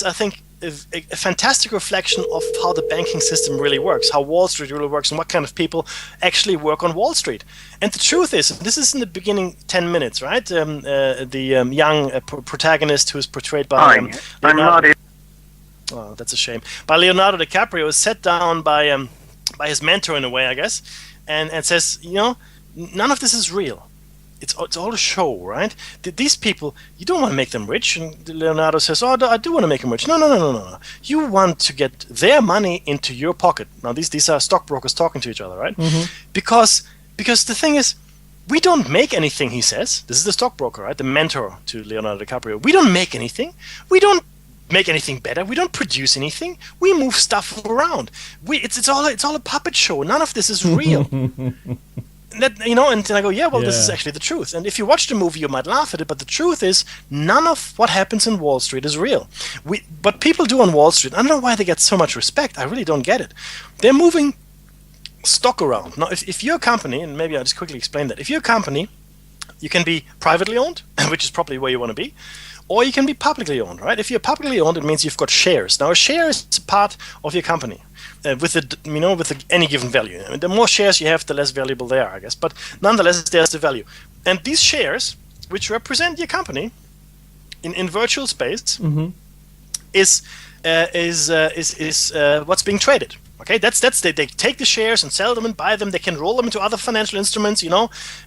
I think a fantastic reflection of how the banking system really works, how Wall Street really works, and what kind of people actually work on Wall Street. And the truth is, this is in the beginning 10 minutes, right? The young protagonist who is portrayed by I'm not in. Oh, that's a shame. By Leonardo DiCaprio, is set down by his mentor in a way, I guess, and says, none of this is real. It's all a show, right? These people, you don't want to make them rich. And Leonardo says, oh, I do want to make them rich. No. You want to get their money into your pocket. Now, these are stockbrokers talking to each other, right? Mm-hmm. Because the thing is, we don't make anything, he says. This is the stockbroker, right? The mentor to Leonardo DiCaprio. We don't make anything. We don't make anything better. We don't produce anything. We move stuff around. It's all a puppet show. None of this is real. And then I go, this is actually the truth. And if you watch the movie, you might laugh at it, but the truth is, none of what happens in Wall Street is real. But people do on Wall Street, I don't know why they get so much respect. I really don't get it. They're moving stock around. Now, if you're a company, and maybe I'll just quickly explain that. If you're a company, you can be privately owned, which is probably where you want to be, or you can be publicly owned, right? If you're publicly owned, it means you've got shares. Now, a share is a part of your company. With any given value. I mean, the more shares you have, the less valuable they are, I guess. But nonetheless, there's the value. And these shares, which represent your company in virtual space, mm-hmm. is what's being traded. Okay, that's they take the shares and sell them and buy them. They can roll them into other financial instruments.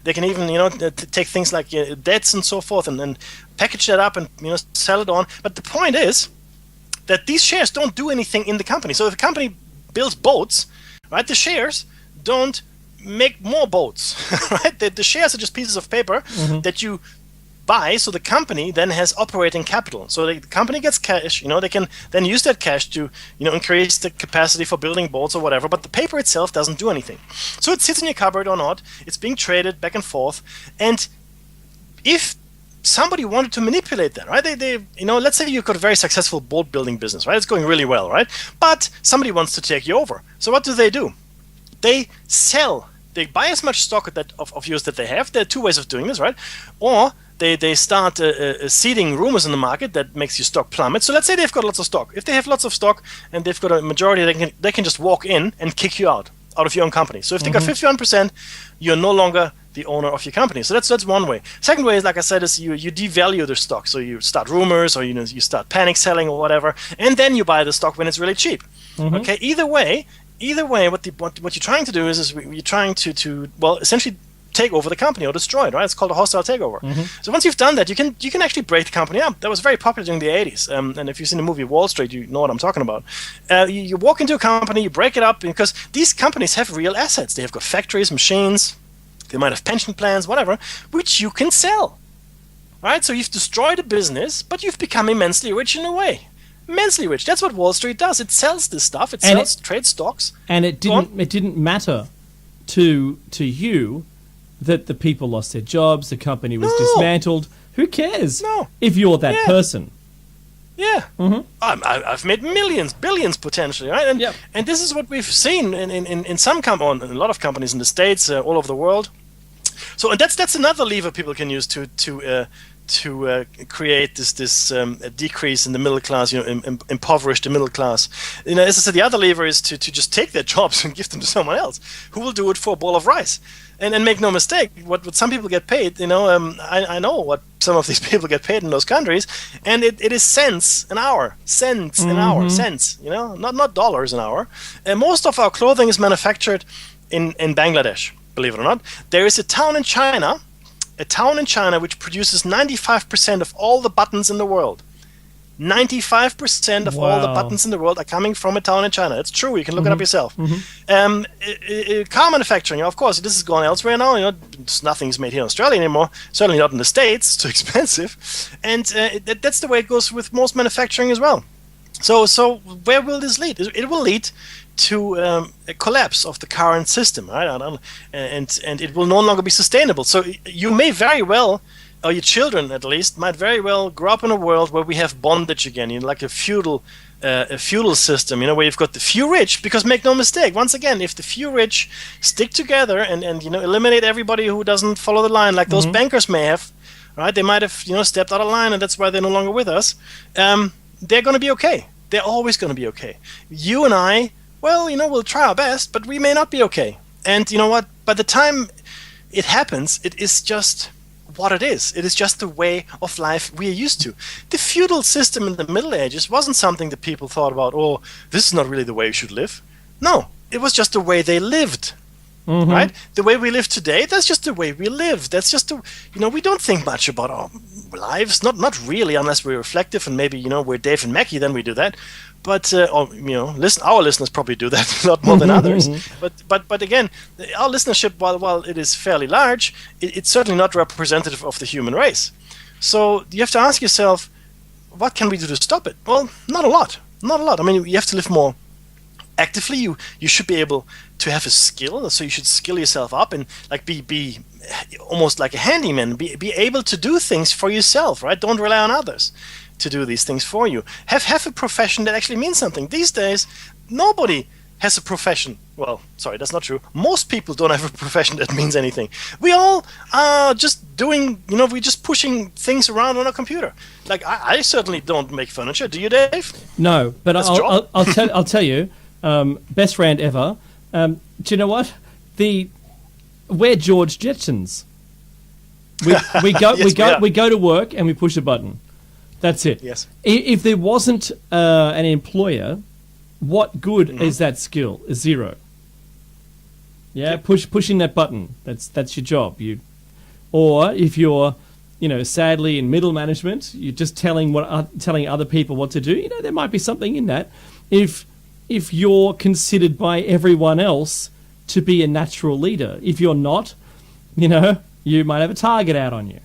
They can even take things like debts and so forth, and then package that up and sell it on. But the point is that these shares don't do anything in the company. So if a company builds boats, right? The shares don't make more boats, right? The shares are just pieces of paper mm-hmm. that you buy. So the company then has operating capital. So the company gets cash. They can then use that cash to increase the capacity for building boats or whatever. But the paper itself doesn't do anything. So it sits in your cupboard or not. It's being traded back and forth. And if somebody wanted to manipulate that, right? They let's say you've got a very successful boat building business, right? It's going really well, right? But somebody wants to take you over. So what do? They sell. They buy as much stock of yours that they have. There are two ways of doing this, right? Or they start seeding rumors in the market that makes your stock plummet. So let's say they've got lots of stock. If they have lots of stock and they've got a majority, they can just walk in and kick you out of your own company. So if they got 51%, you're no longer the owner of your company. So that's one way. Second way is, like I said, is you devalue their stock. So you start rumors, or you start panic selling or whatever, and then you buy the stock when it's really cheap. Okay. Either way, what you're trying to do is you're trying to essentially take over the company or destroy it, right? It's called a hostile takeover. So once you've done that, you can actually break the company up. That was very popular during the 80s. And if you've seen the movie Wall Street, you know what I'm talking about. You walk into a company, you break it up, because these companies have real assets. They have got factories, machines, they might have pension plans, whatever, which you can sell. Right? So you've destroyed a business, but you've become immensely rich in a way. Immensely rich. That's what Wall Street does. It sells this stuff. It sells trade stocks. And it didn't matter to you that the people lost their jobs, the company was dismantled. Who cares? No. If you're that person. Yeah. I've made millions, billions potentially, right? And this is what we've seen in some in a lot of companies in the States, all over the world. So, and that's another lever people can use to create this decrease in the middle class, impoverish the middle class. As I said, the other lever is to just take their jobs and give them to someone else who will do it for a bowl of rice. And make no mistake, what some people get paid, I know what some of these people get paid in those countries, and it is cents an hour, cents, not dollars an hour. And most of our clothing is manufactured in Bangladesh, believe it or not. There is a town in China which produces 95% of all the buttons in the world. 95% of all the buttons in the world are coming from a town in China. It's true. You can look it up yourself. Car manufacturing, of course, this is gone elsewhere now. Nothing's made here in Australia anymore. Certainly not in the States. It's too expensive. And that's the way it goes with most manufacturing as well. So where will this lead? It will lead to a collapse of the current system, right? And it will no longer be sustainable. So you may very well, or your children at least, might very well grow up in a world where we have bondage again, like a feudal system, where you've got the few rich. Because make no mistake, once again, if the few rich stick together and eliminate everybody who doesn't follow the line, like those bankers may have, right? They might have stepped out of line, and that's why they're no longer with us. They're going to be okay. They're always going to be okay. You and I, we'll try our best, but we may not be okay. And you know what? By the time it happens, it is just what it is. It is just the way of life we are used to. The feudal system in the Middle Ages wasn't something that people thought about, this is not really the way you should live. No, it was just the way they lived. Right? The way we live today, that's just the way we live. That's just we don't think much about our lives, not really, unless we're reflective, and maybe we're Dave and Mackie, then we do that. But our listeners probably do that a lot more than others. But again, our listenership, while it is fairly large, it's certainly not representative of the human race. So you have to ask yourself, what can we do to stop it? Well, not a lot. I mean, you have to live more actively. You should be able to have a skill, so you should skill yourself up and be almost like a handyman, be able to do things for yourself, right? Don't rely on others to do these things for you. Have a profession that actually means something. These days, nobody has a profession. Well, sorry, that's not true. Most people don't have a profession that means anything. We all are just doing, we're just pushing things around on a computer. Like I certainly don't make furniture. Do you, Dave? No, but I'll tell you, best rant ever. Do you know what? We're George Jetsons. We go to work and we push a button. That's it. Yes. If there wasn't an employer, what good is that skill? Is zero. Yeah, pushing that button. That's your job. Or if you're, sadly in middle management, you're just telling other people what to do. There might be something in that. If you're considered by everyone else to be a natural leader, if you're not, you might have a target out on you.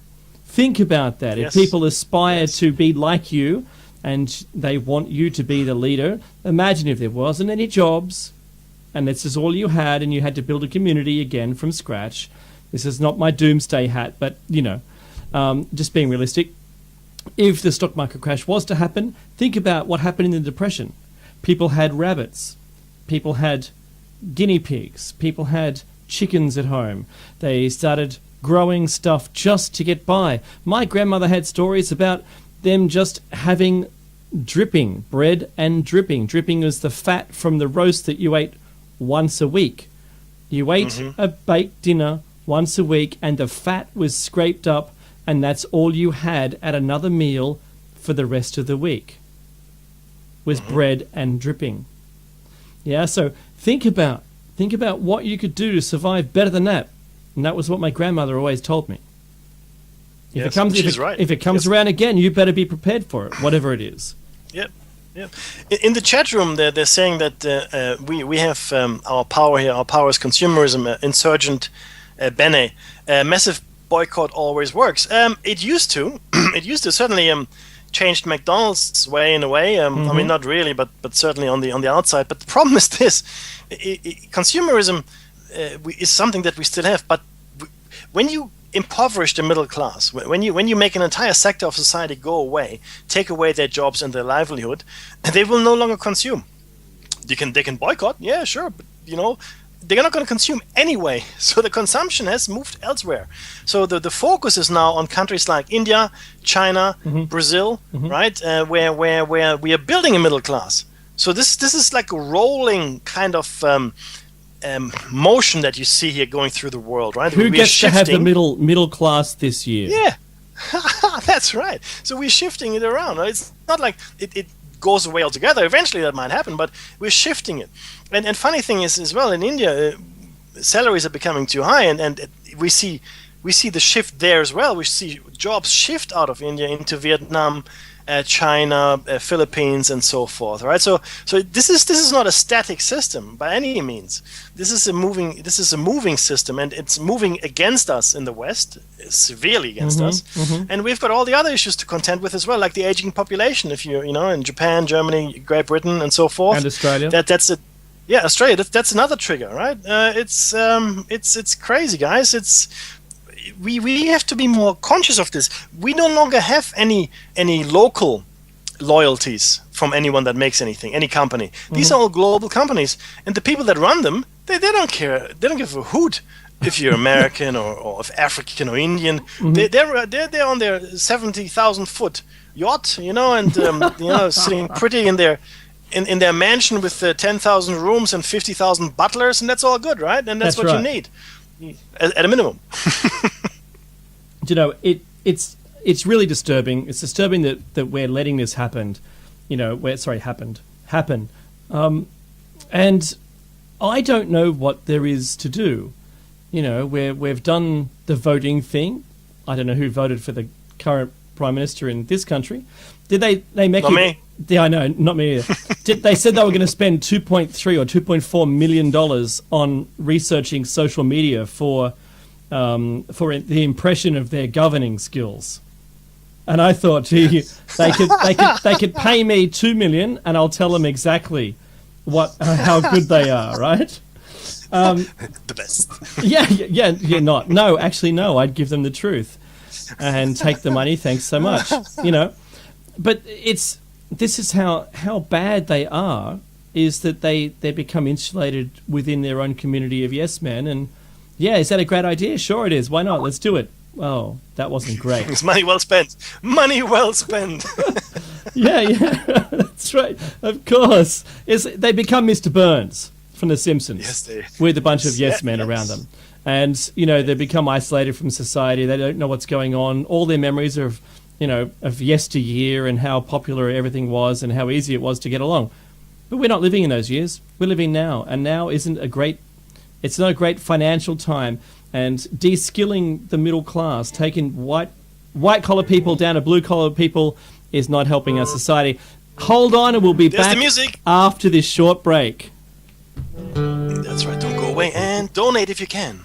Think about that. Yes. If people aspire to be like you and they want you to be the leader, imagine if there wasn't any jobs and this is all you had and you had to build a community again from scratch. This is not my doomsday hat, but, just being realistic, if the stock market crash was to happen, think about what happened in the Depression. People had rabbits. People had guinea pigs. People had chickens at home. They started growing stuff just to get by. My grandmother had stories about them just having dripping, bread and dripping. Dripping was the fat from the roast that you ate once a week. You ate a baked dinner once a week and the fat was scraped up, and that's all you had at another meal for the rest of the week was bread and dripping. Yeah, so think about what you could do to survive better than that. And that was what my grandmother always told me. If it comes around again, you better be prepared for it, whatever it is. Yep. Yeah. In the chat room, they're saying that we have our power here. Our power is consumerism. Insurgent Bene. Massive boycott always works. It used to. It used to certainly changed McDonald's way in a way. I mean, not really, but certainly on the outside. But the problem is this: consumerism is something that we still have. But when you impoverish the middle class, when you make an entire sector of society go away, take away their jobs and their livelihood, they will no longer consume. They can boycott, yeah, sure, but they're not going to consume anyway. So the consumption has moved elsewhere. So the focus is now on countries like India, China, Brazil, right, where we are building a middle class. So this is like a rolling kind of motion that you see here going through the world, right? Who gets to have the middle class this year? Yeah, that's right. So we're shifting it around. It's not like it goes away altogether. Eventually that might happen, but we're shifting it. And funny thing is as well, in India, salaries are becoming too high, and we see the shift there as well. We see jobs shift out of India into Vietnam, China, Philippines, and so forth. Right. So this is not a static system by any means. This is a moving system, and it's moving against us in the West, severely against us. And we've got all the other issues to contend with as well, like the aging population. If you in Japan, Germany, Great Britain, and so forth, and Australia. That's it. Yeah, Australia. That's another trigger, right? It's crazy, guys. We have to be more conscious of this. We no longer have any local loyalties from anyone that makes anything, any company. These are all global companies, and the people that run them, they don't care. They don't give a hoot if you're American or if African or Indian. They're on their 70,000 foot yacht, and sitting pretty in their mansion with 10,000 rooms and 50,000 butlers, and that's all good, right? And that's what right. you need. At a minimum. It's really disturbing. It's disturbing that we're letting this happen. Happen. And I don't know what there is to do. We've done the voting thing. I don't know who voted for the current Prime Minister in this country. Did they make Not me. Yeah, I know, not me either. They said they were going to spend $2.3 or $2.4 million on researching social media for the impression of their governing skills. And I thought, gee, they could pay me $2 million, and I'll tell them exactly how good they are, right? The best. Yeah. No, actually, no. I'd give them the truth and take the money. Thanks so much. But this is how bad they are, is that they become insulated within their own community of yes men. And yeah, is that a great idea? Sure it is. Why not? Let's do it. Oh, that wasn't great. It's money well spent. Money well spent. Yeah, that's right. Of course. They become Mr. Burns from The Simpsons. Yes, with a bunch of yes men around them. And, they become isolated from society. They don't know what's going on. All their memories are of yesteryear and how popular everything was and how easy it was to get along. But we're not living in those years. We're living now. And now it's not a great financial time. And de-skilling the middle class, taking white-collar people down to blue-collar people is not helping our society. Hold on, and we'll be back after this short break. That's right. Don't go away, and donate if you can.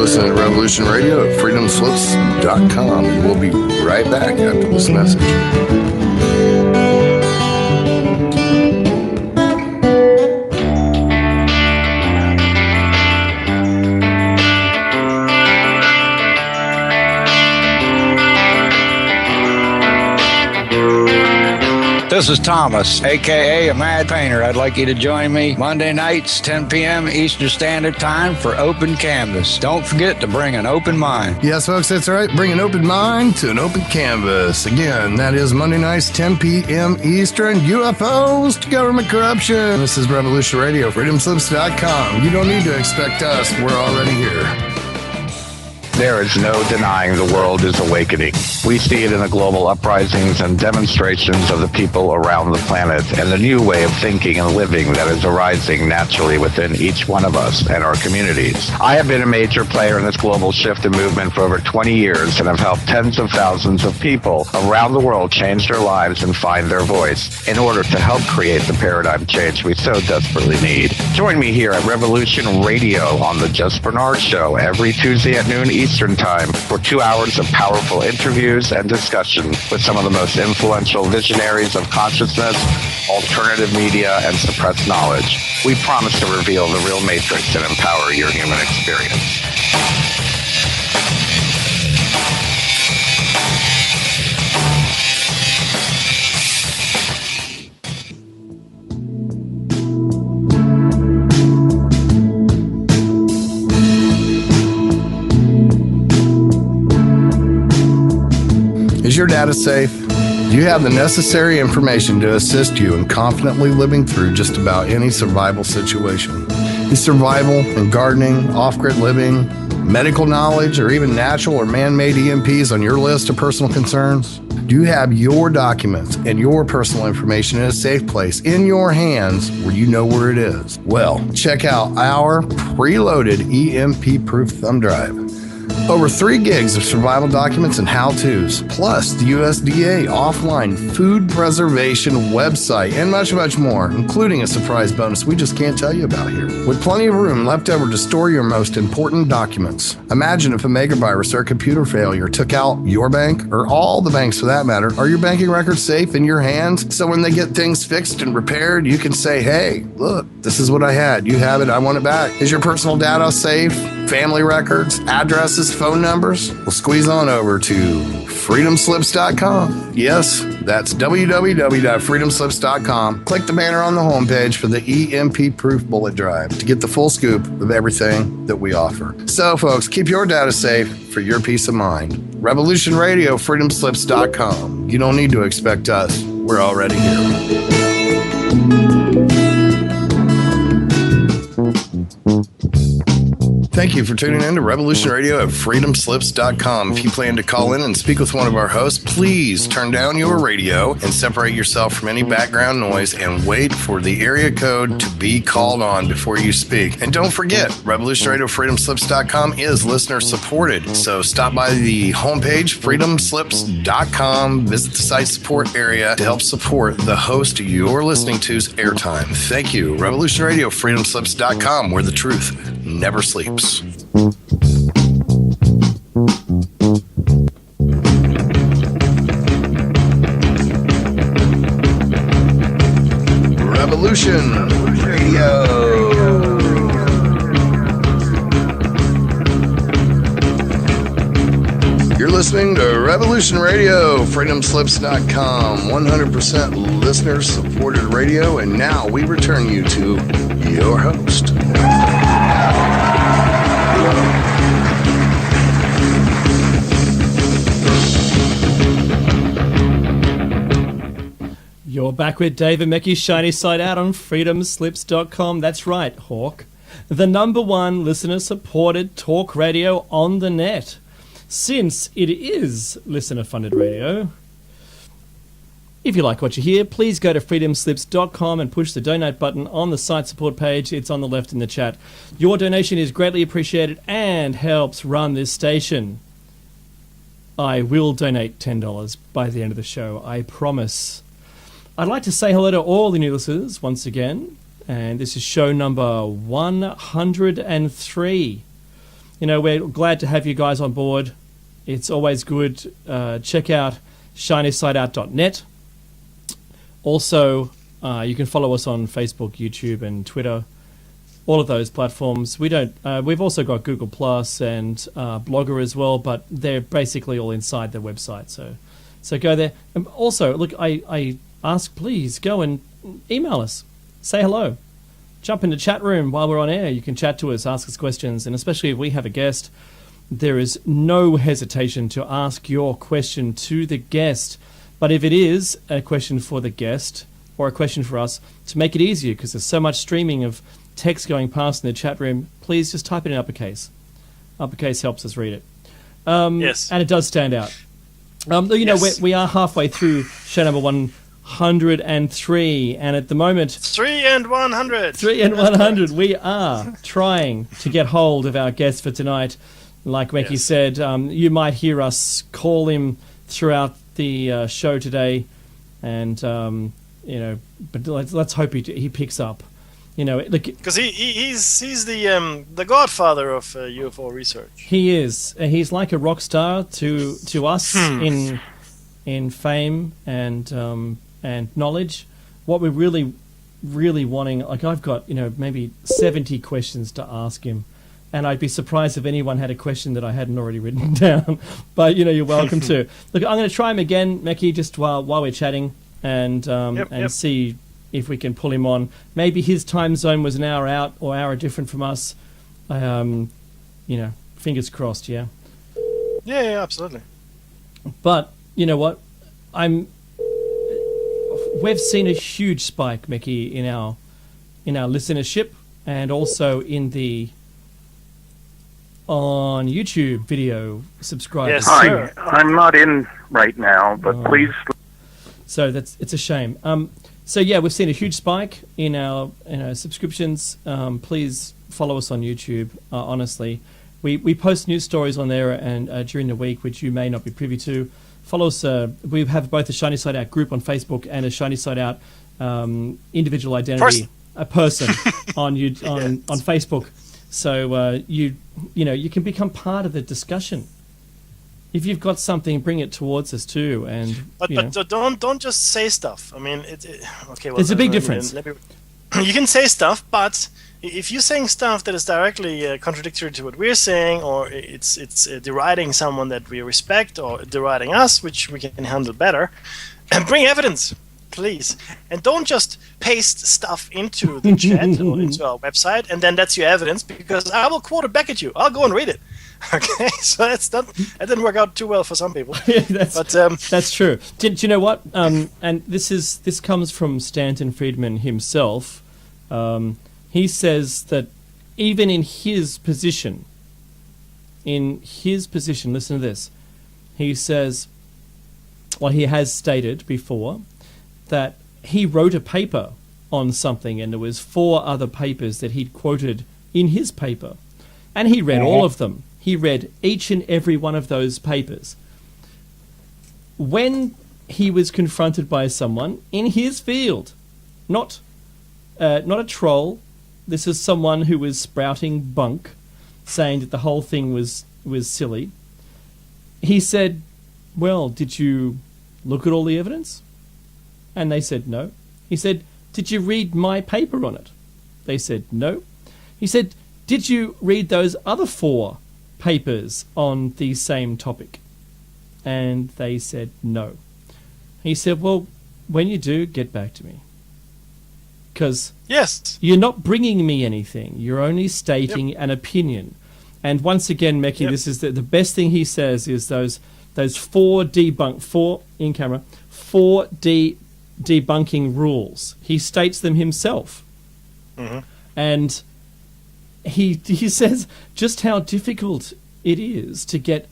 listening to Revolution Radio at freedomslips.com. And we'll be right back after this message. This is Thomas, a.k.a. a Mad Painter. I'd like you to join me Monday nights, 10 p.m. Eastern Standard Time for Open Canvas. Don't forget to bring an open mind. Yes, folks, that's right. Bring an open mind to an open canvas. Again, that is Monday nights, 10 p.m. Eastern. UFOs to government corruption. This is Revolution Radio, freedomslips.com. You don't need to expect us. We're already here. There is no denying the world is awakening. We see it in the global uprisings and demonstrations of the people around the planet and the new way of thinking and living that is arising naturally within each one of us and our communities. I have been a major player in this global shift and movement for over 20 years and have helped tens of thousands of people around the world change their lives and find their voice in order to help create the paradigm change we so desperately need. Join me here at Revolution Radio on the Just Bernard Show every Tuesday at noon Eastern Time for 2 hours of powerful interviews and discussion with some of the most influential visionaries of consciousness, alternative media, and suppressed knowledge. We promise to reveal the real matrix and empower your human experience. Is your data safe? Do you have the necessary information to assist you in confidently living through just about any survival situation? Is survival and gardening, off-grid living, medical knowledge, or even natural or man-made EMPs on your list of personal concerns? Do you have your documents and your personal information in a safe place in your hands where you know where it is? Well, check out our preloaded EMP-proof thumb drive. Over 3 gigs of survival documents and how-tos, plus the USDA offline food preservation website, and much, much more, including a surprise bonus we just can't tell you about here. With plenty of room left over to store your most important documents. Imagine if a megavirus or a computer failure took out your bank, or all the banks for that matter. Are your banking records safe in your hands? So when they get things fixed and repaired, you can say, hey, look, this is what I had. You have it. I want it back. Is your personal data safe? Family records, addresses, phone numbers? Well, squeeze on over to freedomslips.com. Yes, that's www.freedomslips.com. Click the banner on the homepage for the EMP-proof bullet drive to get the full scoop of everything that we offer. So, folks, keep your data safe for your peace of mind. Revolution Radio, freedomslips.com. You don't need to expect us. We're already here. Thank you for tuning in to Revolution Radio at freedomslips.com. If you plan to call in and speak with one of our hosts, please turn down your radio and separate yourself from any background noise and wait for the area code to be called on before you speak. And don't forget, Revolution Radio freedomslips.com is listener supported. So stop by the homepage, freedomslips.com, visit the site support area to help support the host you're listening to's airtime. Thank you. Revolution Radio freedomslips.com, where the truth never sleeps. Revolution Radio. You're listening to Revolution Radio, freedomslips.com, 100% listener-supported radio, and now we return you to your host. You're back with David Mackey's Shiny Side Out on freedomslips.com. That's right, Hawk. The #1 listener-supported talk radio on the net. Since it is listener-funded radio, if you like what you hear, please go to freedomslips.com and push the donate button on the site support page. It's on the left in the chat. Your donation is greatly appreciated and helps run this station. I will donate $10 by the end of the show, I promise. I'd like to say hello to all the new listeners once again, and this is show number 103. we're glad to have you guys on board. It's always good. Check out shinysideout.net. Also, you can follow us on Facebook, YouTube, and Twitter. All of those platforms. We've also got Google Plus and Blogger as well, but they're basically all inside the website. So go there. And also, look, I ask, please go and email us. Say hello. Jump in the chat room while we're on air. You can chat to us, ask us questions, and especially if we have a guest, there is no hesitation to ask your question to the guest. But if it is a question for the guest or a question for us, to make it easier, because there's so much streaming of text going past in the chat room, please just type it in uppercase. Uppercase helps us read it. Yes. And it does stand out. We are halfway through show number 103, and at the moment... 3 and 100. 3 and 100. We are trying to get hold of our guest for tonight. Like Becky said, you might hear us call him throughout the show today, and, but let's hope he picks up. Because he's the godfather of UFO research. He is. He's like a rock star to us in fame and knowledge. What we're really, really wanting, like I've got maybe 70 questions to ask him, and I'd be surprised if anyone had a question that I hadn't already written down. But you're welcome to. Look, I'm going to try him again, Meki, just while we're chatting, and see if we can pull him on. Maybe his time zone was an hour out or hour different from us. Fingers crossed, yeah? Yeah, absolutely. But, you know what? We've seen a huge spike, Mickey, in our listenership, and also on YouTube video subscribers. Yes, sir. Hi, I'm not in right now, but please... So it's a shame. So yeah, we've seen a huge spike in our subscriptions. Please follow us on YouTube. Honestly, we post news stories on there and during the week, which you may not be privy to. Follow us. We have both a Shiny Side Out group on Facebook and a Shiny Side Out individual identity person on Facebook. So you can become part of the discussion. If you've got something, bring it towards us too. But don't just say stuff. I mean, there's a big difference. You can say stuff, but if you're saying stuff that is directly contradictory to what we're saying, or it's deriding someone that we respect, or deriding us, which we can handle better, bring evidence, please. And don't just paste stuff into the chat or into our website, and then that's your evidence, because I will quote it back at you. I'll go and read it. Okay, so that didn't work out too well for some people. That's true. Do you know what? And this comes from Stanton Friedman himself. He says that even in his position, listen to this. He says, he has stated before that he wrote a paper on something, and there was 4 other papers that he'd quoted in his paper, and he read all of them. He read each and every one of those papers. When he was confronted by someone in his field, not a troll, this is someone who was sprouting bunk, saying that the whole thing was silly, he said, well, did you look at all the evidence? And they said no. He said, did you read my paper on it? They said no. He said, did you read those other 4 papers on the same topic? And they said no. He said, well, when you do, get back to me. Because you're not bringing me anything. You're only stating an opinion. And once again, Meki, this is the best thing he says is those 4 debunking rules. He states them himself. Mm-hmm. And he says just how difficult it is to get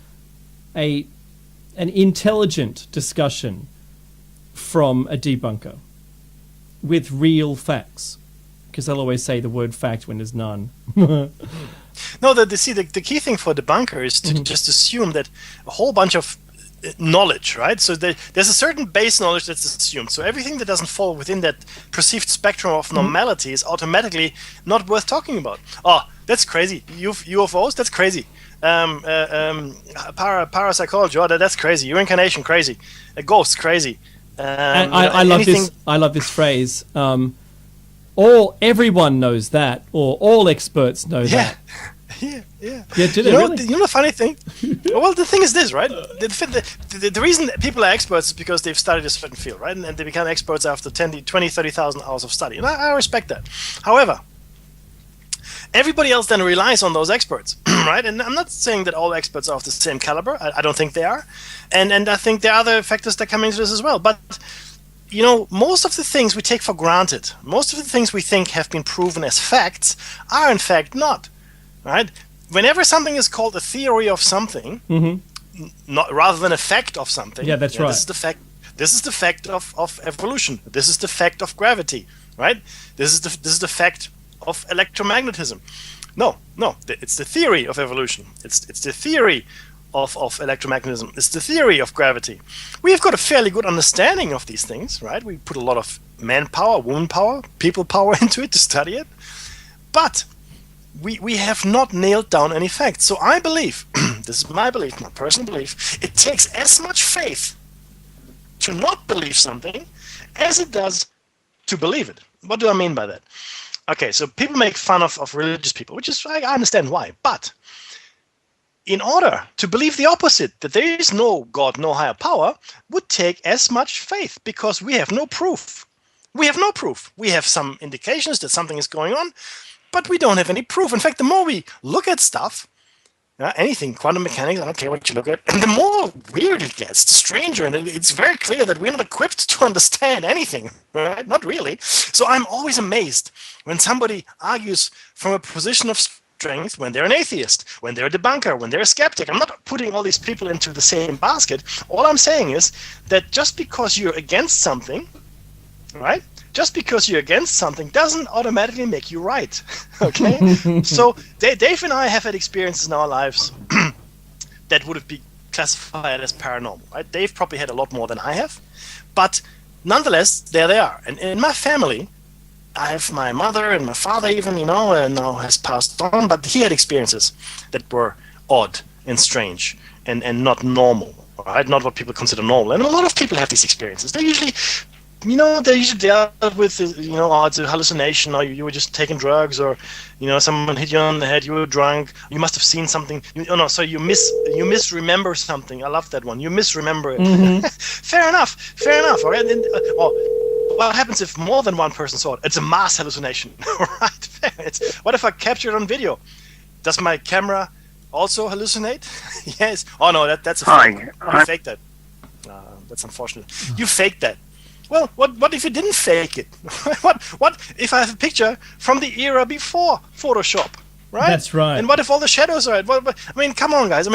an intelligent discussion from a debunker with real facts, because they'll always say the word fact when there's none. No, the key thing for debunker is to just assume that a whole bunch of knowledge, right? So there's a certain base knowledge that's assumed. So everything that doesn't fall within that perceived spectrum of normality is automatically not worth talking about. That's crazy. UFOs, that's crazy. Parapsychology, that's crazy. Reincarnation, crazy. Ghosts, crazy. And I love anything... this. I love this phrase. Everyone knows that, or all experts know that. Yeah. Yeah, do they really? You know the funny thing? Well, the thing is this, right? The reason that people are experts is because they've studied a certain field, right? And they become experts after 20, 30,000 hours of study. And I respect that. However, everybody else then relies on those experts, right? And I'm not saying that all experts are of the same caliber. I don't think they are. And I think there are other factors that come into this as well. But, most of the things we take for granted, most of the things we think have been proven as facts are in fact not, right? Whenever something is called a theory of something, not rather than a fact of something. Yeah, that's right. This is the fact of evolution. This is the fact of gravity, right? This is the fact of electromagnetism. No, it's the theory of evolution. It's the theory of electromagnetism. It's the theory of gravity. We've got a fairly good understanding of these things, right? We put a lot of manpower, woman power, people power into it to study it. But we have not nailed down any facts. So I believe, this is my belief, my personal belief, it takes as much faith to not believe something as it does to believe it. What do I mean by that? Okay, so people make fun of religious people, which is, I understand why. But in order to believe the opposite, that there is no God, no higher power, would take as much faith, because we have no proof. We have no proof. We have some indications that something is going on, but we don't have any proof. In fact, the more we look at stuff, anything, quantum mechanics, I don't care what you look at, and the more weird it gets, the stranger, and it's very clear that we're not equipped to understand anything, right? Not really. So I'm always amazed when somebody argues from a position of strength, when they're an atheist, when they're a debunker, when they're a skeptic. I'm not putting all these people into the same basket. All I'm saying is that just because you're against something, right? Just because you're against something doesn't automatically make you right, okay? So Dave and I have had experiences in our lives that would have been classified as paranormal, right? Dave probably had a lot more than I have, but nonetheless, there they are. And in my family, I have my mother and my father even, now has passed on, but he had experiences that were odd and strange and not normal, right? Not what people consider normal. And a lot of people have these experiences. They're usually dealt with, it's a hallucination, or you were just taking drugs, or, someone hit you on the head, you were drunk, you must have seen something. So you misremember something. I love that one. You misremember it. Mm-hmm. Fair enough. All right. And, what happens if more than one person saw it? It's a mass hallucination, right? What if I capture it on video? Does my camera also hallucinate? Yes. Oh no, that's a fake. You faked that. That's unfortunate. You faked that. Well, what if you didn't fake it? What if I have a picture from the era before Photoshop, right? That's right. And what if all the shadows are? Come on, guys.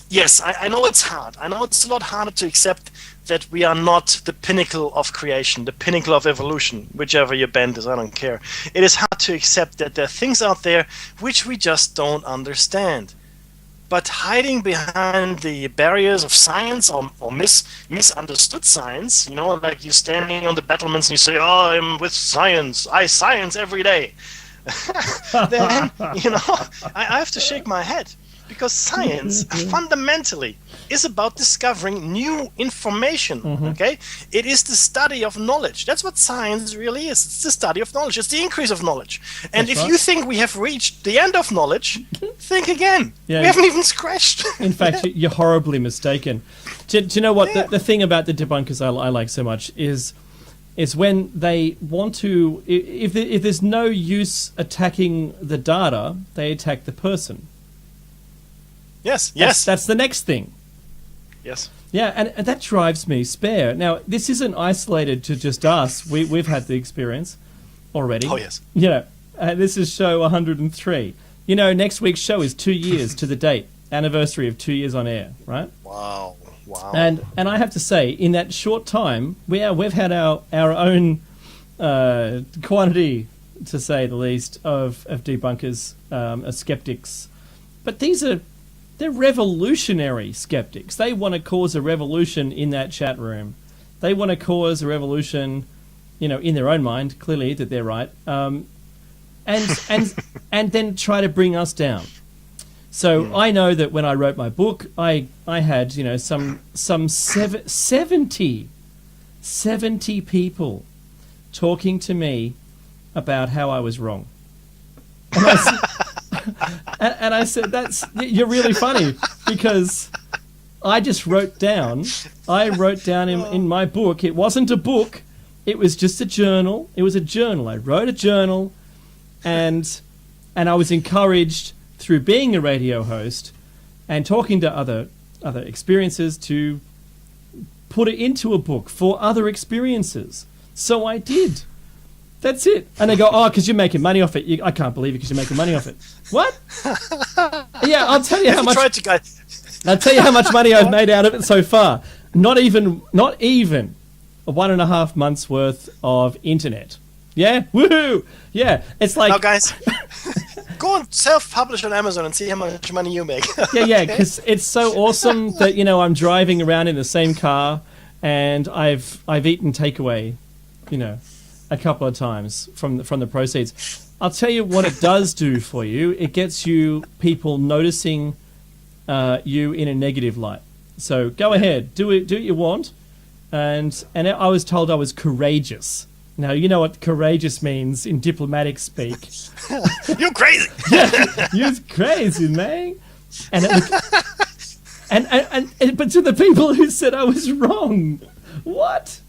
Yes, I know it's hard. I know it's a lot harder to accept that we are not the pinnacle of creation, the pinnacle of evolution, whichever your bent is, I don't care. It is hard to accept that there are things out there which we just don't understand. But hiding behind the barriers of science or misunderstood science, like you're standing on the battlements and you say, "Oh, I'm with science. I science every day." Then, I have to shake my head, because science fundamentally is about discovering new information, okay? It is the study of knowledge. That's what science really is. It's the study of knowledge. It's the increase of knowledge. And if you think we have reached the end of knowledge, think again. Yeah, we haven't even scratched. In fact, you're horribly mistaken. Do you know what? Yeah. The thing about the debunkers I like so much is when they want to, if there's no use attacking the data, they attack the person. Yes. That's the next thing. Yes. Yeah, and that drives me spare. Now, this isn't isolated to just us. We've had the experience already. Oh, yes. This is show 103. Next week's show is 2 years to the date, anniversary of 2 years on air, right? Wow. And I have to say, in that short time, we've had our own quantity, to say the least, of debunkers, skeptics. But they're revolutionary skeptics. They want to cause a revolution in that chat room. They want to cause a revolution, in their own mind, clearly that they're right. and then try to bring us down. So I know that when I wrote my book, I had, you know, some 70 people talking to me about how I was wrong. And I said, you're really funny, because I wrote down in my book, it wasn't a book, it was just a journal. It was a journal. I wrote a journal, and I was encouraged through being a radio host and talking to other experiences to put it into a book for other experiences. So I did. That's it. And they go, oh, because you're making money off it. I can't believe it because you're making money off it. What? Yeah, I'll tell you how much. I'll tell you how much money I've made out of it so far. Not even 1.5 months worth of internet. Yeah, woohoo! Yeah, it's like now, guys. Go and self-publish on Amazon and see how much money you make. Yeah, because it's so awesome that, you know, I'm driving around in the same car and I've eaten takeaway, you know, a couple of times from the proceeds. I'll tell you what it does do for you. It gets you people noticing you in a negative light. So go ahead, do what you want. And I was told I was courageous. Now, you know what courageous means in diplomatic speak. You're crazy. Yeah, you're crazy, man. And but to the people who said I was wrong, what?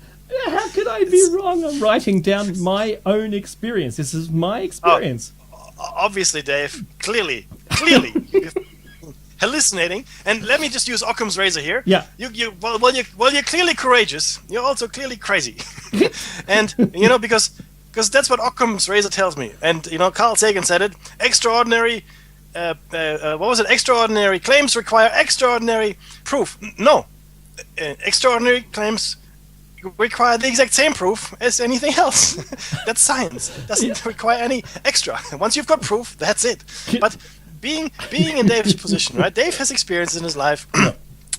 How could I be wrong? I'm writing down my own experience. This is my experience. Obviously, Dave. Clearly. Hallucinating, and let me just use Occam's razor here. Yeah. You're clearly courageous. You're also clearly crazy, and you know because that's what Occam's razor tells me. And you know, Carl Sagan said it. Extraordinary. What was it? Extraordinary claims require extraordinary proof. No, extraordinary claims require the exact same proof as anything else. That's science. Doesn't require any extra. Once you've got proof, that's it. But being in Dave's position, right? Dave has experiences in his life,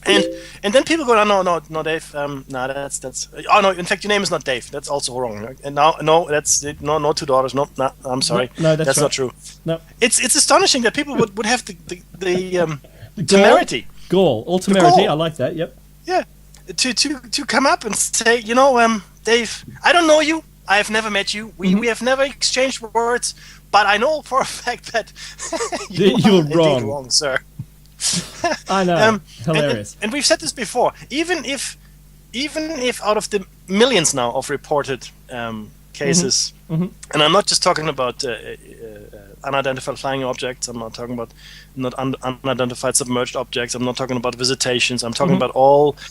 and then people go, no, Dave, that's. Oh no, in fact, your name is not Dave. That's also wrong. Right? And no, that's no 2 daughters. No, I'm sorry. No, that's right. Not true. No, it's astonishing that people would have the temerity. All temerity. I like that. Yep. Yeah, to come up and say, you know, Dave, I don't know you. I have never met you. We have never exchanged words. But I know for a fact that you're wrong, sir. I know. Hilarious. And we've said this before. Even if out of the millions now of reported cases, and I'm not just talking about unidentified flying objects. I'm not talking about unidentified submerged objects. I'm not talking about visitations. I'm talking about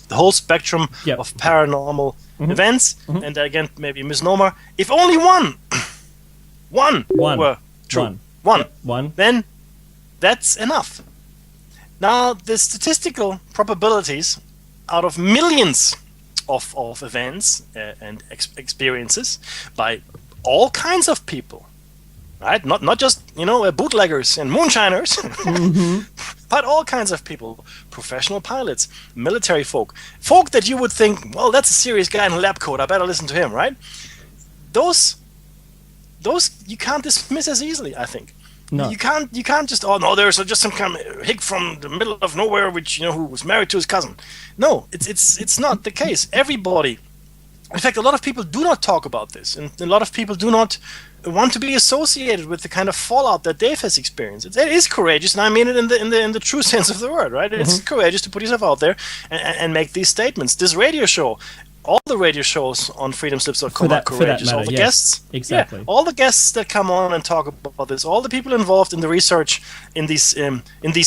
the whole spectrum of paranormal events. And again, maybe a misnomer. If only one were true. One. Then that's enough. Now, the statistical probabilities out of millions of events and experiences by all kinds of people, right? Not just, you know, bootleggers and moonshiners, but all kinds of people, professional pilots, military folk that you would think, well, that's a serious guy in a lab coat. I better listen to him, right? Those you can't dismiss as easily, I think. No. You can't just, there's just some kind of hick from the middle of nowhere, which, you know, who was married to his cousin. No, it's not the case. Everybody, in fact, a lot of people do not talk about this, and a lot of people do not want to be associated with the kind of fallout that Dave has experienced. It is courageous, and I mean it in the true sense of the word, right? It's courageous to put yourself out there and make these statements. This radio show. All the radio shows on freedomslips.com are courageous. All the guests, exactly. Yeah, all the guests that come on and talk about this, all the people involved in the research in these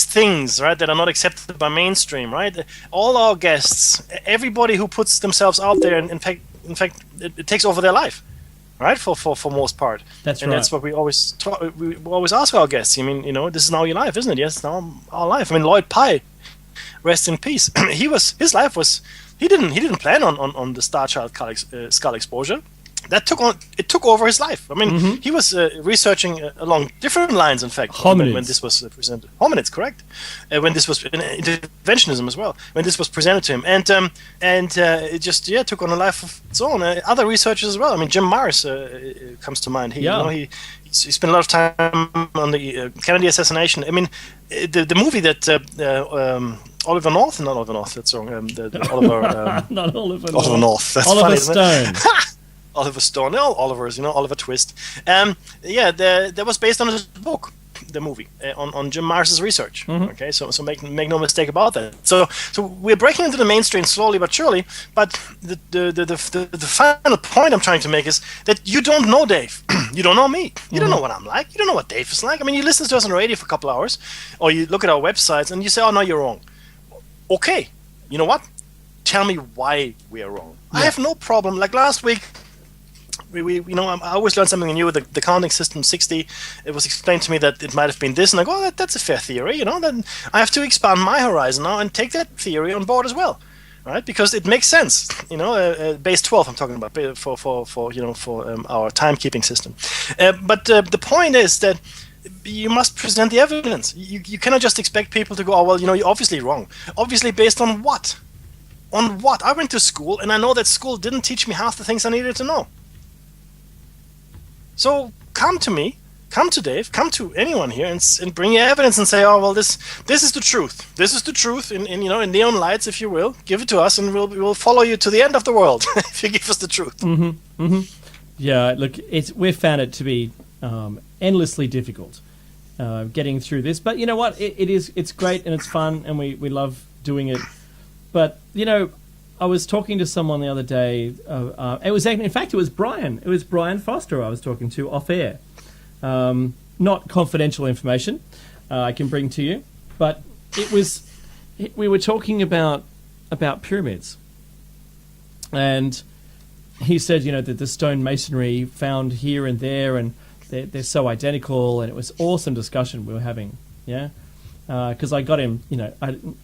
things, right, that are not accepted by mainstream, right? All our guests, everybody who puts themselves out there, and in fact, it takes over their life, right? For most part. That's and right. That's what we always we always ask our guests. I mean, you know, this is now your life, isn't it? Yes, now our life. I mean, Lloyd Pye, rest in peace. His life was. He didn't plan on the Star Child skull exposure. That took over his life. I mean, he was researching along different lines. In fact, hominids. When this was presented, hominids, correct? When this was interventionism as well. When this was presented to him, and it just took on a life of its own. Other researchers as well. I mean, Jim Marrs comes to mind. He So you spend a lot of time on the Kennedy assassination. I mean, the movie that Oliver North, not Oliver North, that's wrong. The Oliver, Not Oliver Oliver North. That's Oliver funny, isn't it? Stone. Oliver Stone. No, Oliver's, Oliver Twist. Yeah, that was based on his book, the movie, on Jim Marrs's research. Okay, so make no mistake about that. So we're breaking into the mainstream slowly but surely. But the final point I'm trying to make is that you don't know Dave. You don't know me. You don't know what I'm like. You don't know what Dave is like. I mean, you listen to us on the radio for a couple hours, or you look at our websites and you say, "Oh no, you're wrong." Okay, you know what? Tell me why we are wrong. I have no problem. Like last week. I always learn something new with the counting system 60. It was explained to me that it might have been this, and I go, oh, that's a fair theory, Then I have to expand my horizon now and take that theory on board as well, right? Because it makes sense, base 12 I'm talking about for our timekeeping system. But the point is that you must present the evidence. You cannot just expect people to go, oh well, you're obviously wrong. Obviously based on what? On what? I went to school and I know that school didn't teach me half the things I needed to know. So come to me, come to Dave, come to anyone here, and bring your evidence and say, oh well, this is the truth. This is the truth in neon lights, if you will. Give it to us, and we'll follow you to the end of the world if you give us the truth. Yeah, look, we've found it to be endlessly difficult getting through this, but you know what? It's great and it's fun, and we love doing it. But I was talking to someone the other day. It was Brian. It was Brian Foster I was talking to off air. Not confidential information I can bring to you, but we were talking about pyramids, and he said, that the stone masonry found here and there, and they're so identical, and it was awesome discussion we were having. Yeah. Because I got him,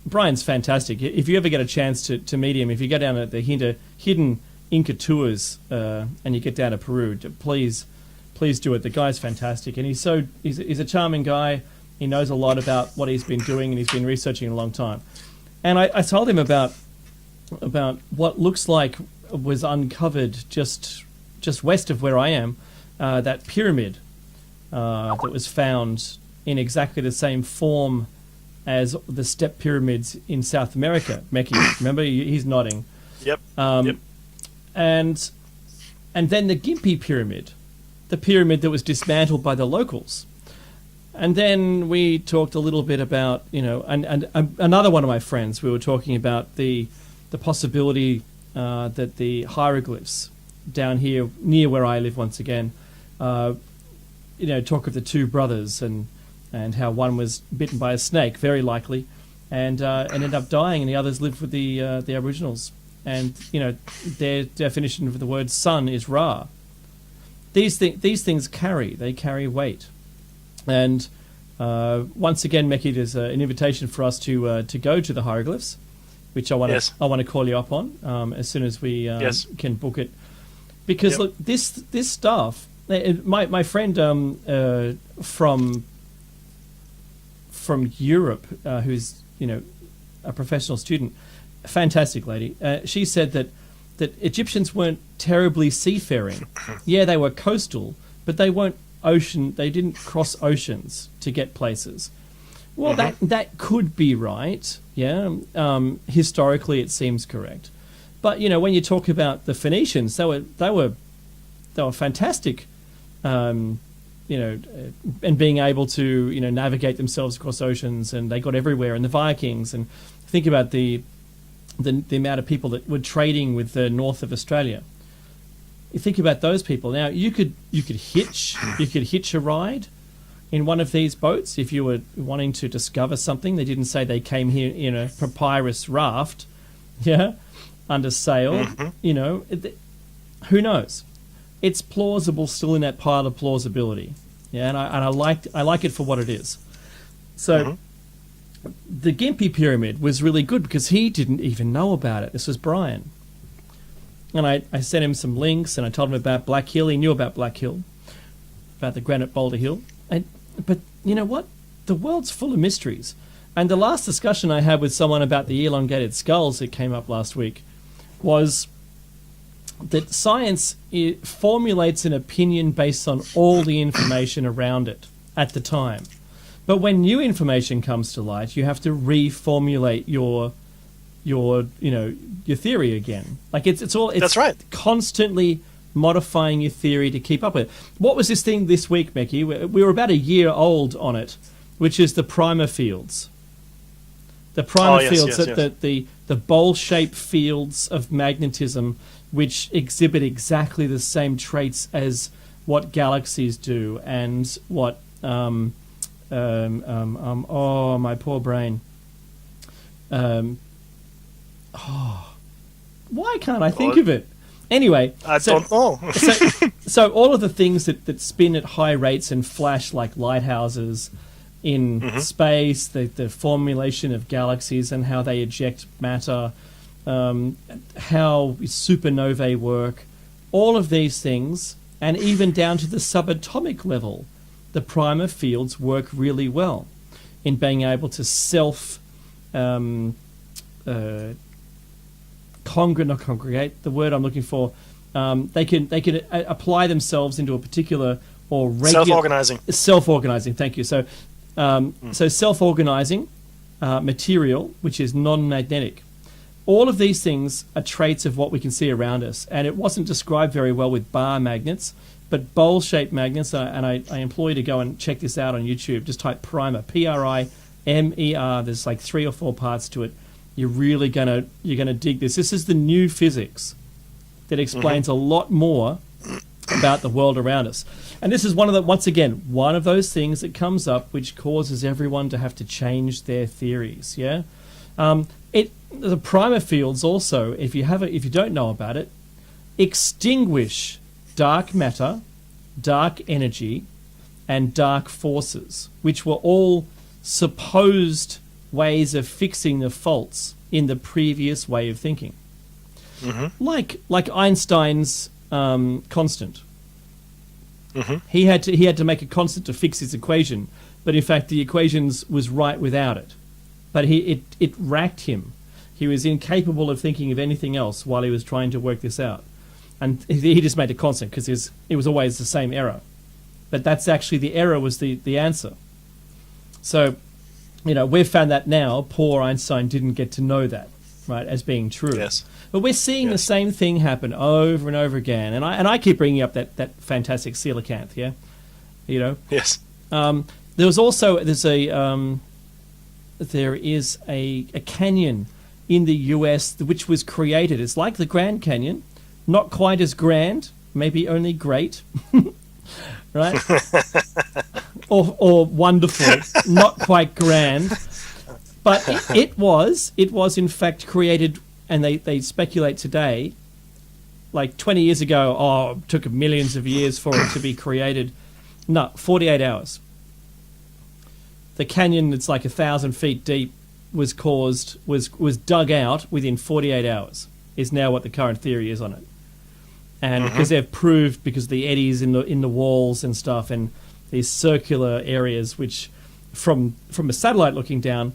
Brian's fantastic. If you ever get a chance to meet him, if you go down at the hidden Inca tours and you get down to Peru, please do it. The guy's fantastic, and he's a charming guy. He knows a lot about what he's been doing, and he's been researching a long time. And I told him about what looks like was uncovered just west of where I am, that pyramid that was found in exactly the same form as the step pyramids in South America. Meki, remember? He's nodding. Yep. Yep. And then the Gympie pyramid, the pyramid that was dismantled by the locals. And then we talked a little bit about, and another one of my friends, we were talking about the possibility that the hieroglyphs down here near where I live once again, talk of the two brothers and how one was bitten by a snake, very likely, and ended up dying, and the others lived with the Aboriginals. And their definition of the word sun is Ra. These things carry weight. And once again, Meki, there's an invitation for us to go to the hieroglyphs, which I want to call you up on as soon as we can book it, because look, this stuff. My friend from Europe, who's a professional student, a fantastic lady. She said that Egyptians weren't terribly seafaring. Yeah, they were coastal, but they weren't ocean. They didn't cross oceans to get places. Well, that could be right. Yeah, historically it seems correct. But when you talk about the Phoenicians, they were fantastic. And being able to navigate themselves across oceans, and they got everywhere. And the Vikings, and think about the amount of people that were trading with the north of Australia. You think about those people. Now you could hitch a ride in one of these boats if you were wanting to discover something. They didn't say they came here in a papyrus raft, under sail. Who knows? It's plausible, still in that pile of plausibility. Yeah, and I like it for what it is. So the Gympie pyramid was really good because he didn't even know about it. This was Brian. And I sent him some links, and I told him about Black Hill. He knew about Black Hill, about the Granite Boulder Hill. But you know what? The world's full of mysteries. And the last discussion I had with someone about the elongated skulls that came up last week was that science formulates an opinion based on all the information around it at the time. But when new information comes to light, you have to reformulate your theory again. Like it's That's right. constantly modifying your theory to keep up with it. What was this thing this week, Becky? We were about a year old on it, which is the primer fields. The primer fields, the bowl-shaped fields of magnetism, which exhibit exactly the same traits as what galaxies do, and what oh, my poor brain. Why can't I think of it? Anyway, I don't know. so all of the things that spin at high rates and flash like lighthouses in space, the formulation of galaxies and how they eject matter, how supernovae work, all of these things, and even down to the subatomic level, the primer fields work really well in being able to congregate, the word I'm looking for. They can apply themselves into a particular or regular self-organizing. Thank you. So self-organizing material, which is non-magnetic. All of these things are traits of what we can see around us, and it wasn't described very well with bar magnets, but bowl-shaped magnets. And I implore you to go and check this out on YouTube. Just type primer, Primer. There's like 3 or 4 parts to it. You're really gonna dig this. This is the new physics that explains a lot more about the world around us. And this is one of those things that comes up which causes everyone to have to change their theories. Yeah, the primer fields also, if you don't know about it, extinguish dark matter, dark energy, and dark forces, which were all supposed ways of fixing the faults in the previous way of thinking. Like Einstein's constant. He had to make a constant to fix his equation, but in fact the equations was right without it. But it racked him. He was incapable of thinking of anything else while he was trying to work this out. And he just made a constant because it was always the same error. But that's actually the error was the answer. So, we've found that now. Poor Einstein didn't get to know that, right, as being true. Yes. But we're seeing the same thing happen over and over again. And I keep bringing up that fantastic coelacanth, yeah? Yes. There is a canyon in the US which was created. It's like the Grand Canyon, not quite as grand, maybe only great, right? or wonderful, not quite grand, but it was in fact created, and they speculate today, like 20 years ago, it took millions of years for it to be created. No, 48 hours. The canyon that's like 1,000 feet deep was dug out within 48 hours, is now what the current theory is on it. And because they've proved, because the eddies in the walls and stuff, and these circular areas, which from a satellite looking down,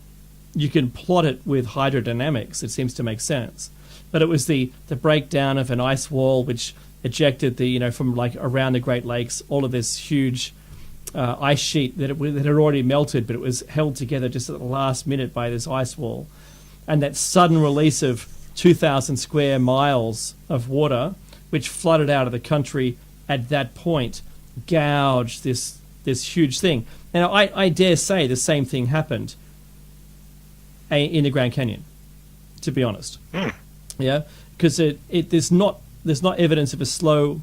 you can plot it with hydrodynamics. It seems to make sense. But it was the breakdown of an ice wall which ejected from like around the Great Lakes, all of this huge ice sheet that had already melted, but it was held together just at the last minute by this ice wall. And that sudden release of 2,000 square miles of water, which flooded out of the country at that point, gouged this huge thing. And I dare say the same thing happened in the Grand Canyon, to be honest. Yeah, because there's not evidence of a slow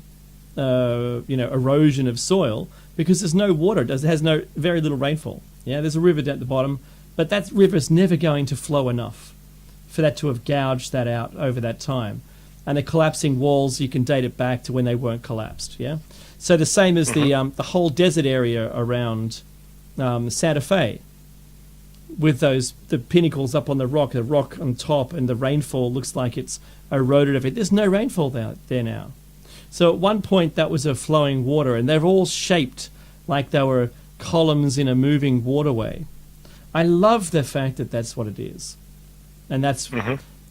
erosion of soil, because there's no water. It has very little rainfall. Yeah, there's a river down at the bottom, but that river's never going to flow enough for that to have gouged that out over that time. And the collapsing walls, you can date it back to when they weren't collapsed. Yeah, so the same as the whole desert area around Santa Fe, with the pinnacles up on the rock on top, and the rainfall looks like it's eroded of it. There's no rainfall there now. So at one point that was a flowing water, and they're all shaped like they were columns in a moving waterway. I love the fact that that's what it is, and that's.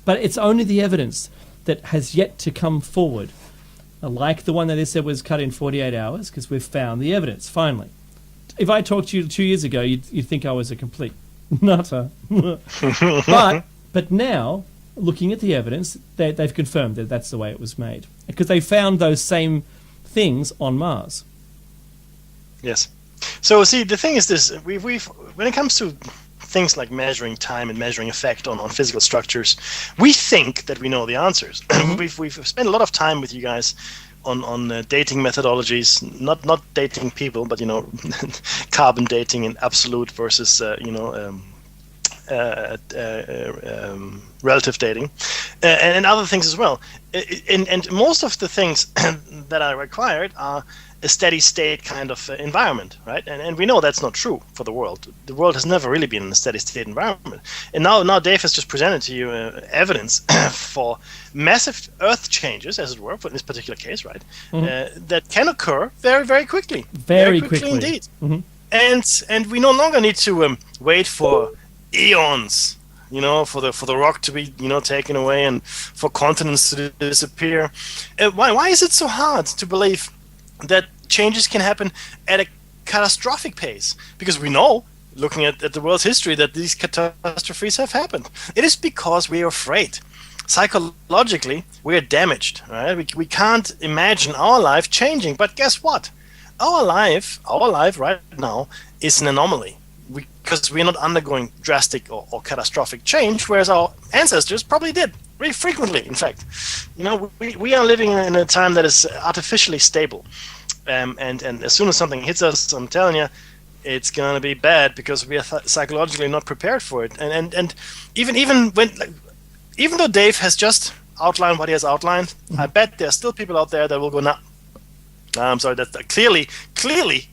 But it's only the evidence. that has yet to come forward, like the one that they said was cut in 48 hours, because we've found the evidence, finally. If I talked to you 2 years ago, you'd think I was a complete nutter. But now, looking at the evidence, they've confirmed that that's the way it was made. Because they found those same things on Mars. Yes. So see, the thing is this: we've when it comes to things like measuring time and measuring effect on physical structures, we think that we know the answers. We've spent a lot of time with you guys on dating methodologies, not dating people, but carbon dating and absolute versus relative dating, and other things as well. And most of the things that are required are a steady state kind of environment, right? And we know that's not true for the world. The world has never really been in a steady state environment. And now Dave has just presented to you evidence for massive Earth changes, as it were, for this particular case, right? That can occur very, very quickly. Very quickly indeed. And we no longer need to wait for eons, for the rock to be, taken away and for continents to disappear. Why is it so hard to believe that changes can happen at a catastrophic pace? Because we know, looking at the world's history, that these catastrophes have happened. It is because we are afraid. Psychologically, we are damaged, right? We can't imagine our life changing. But guess what? Our life right now is an anomaly. Because we're not undergoing drastic or catastrophic change, whereas our ancestors probably did, very frequently, in fact. We are living in a time that is artificially stable. And as soon as something hits us, I'm telling you, it's going to be bad because we are psychologically not prepared for it. And even though Dave has just outlined what he has outlined, I bet there are still people out there that will go, nah, I'm sorry, that's clearly, clearly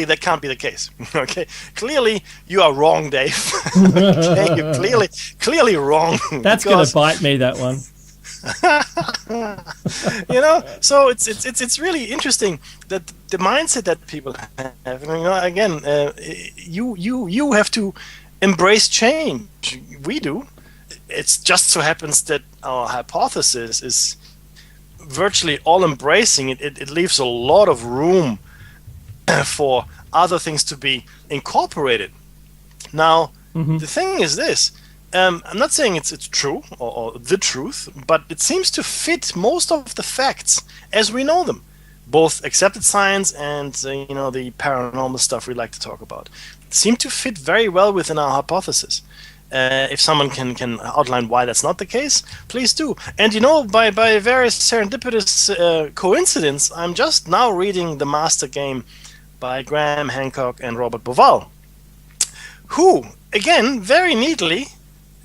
that can't be the case. Okay, clearly you are wrong, Dave. Okay, you're clearly wrong. That's going to bite me, that one. So it's really interesting that the mindset that people have. Again, you have to embrace change. We do. It just so happens that our hypothesis is virtually all embracing. It leaves a lot of room for other things to be incorporated. Now, the thing is this. I'm not saying it's true or the truth, but it seems to fit most of the facts as we know them, both accepted science and the paranormal stuff we like to talk about. Seem to fit very well within our hypothesis. If someone can outline why that's not the case, please do. And by a very serendipitous coincidence, I'm just now reading The Master Game by Graham Hancock and Robert Bauval, who, again, very neatly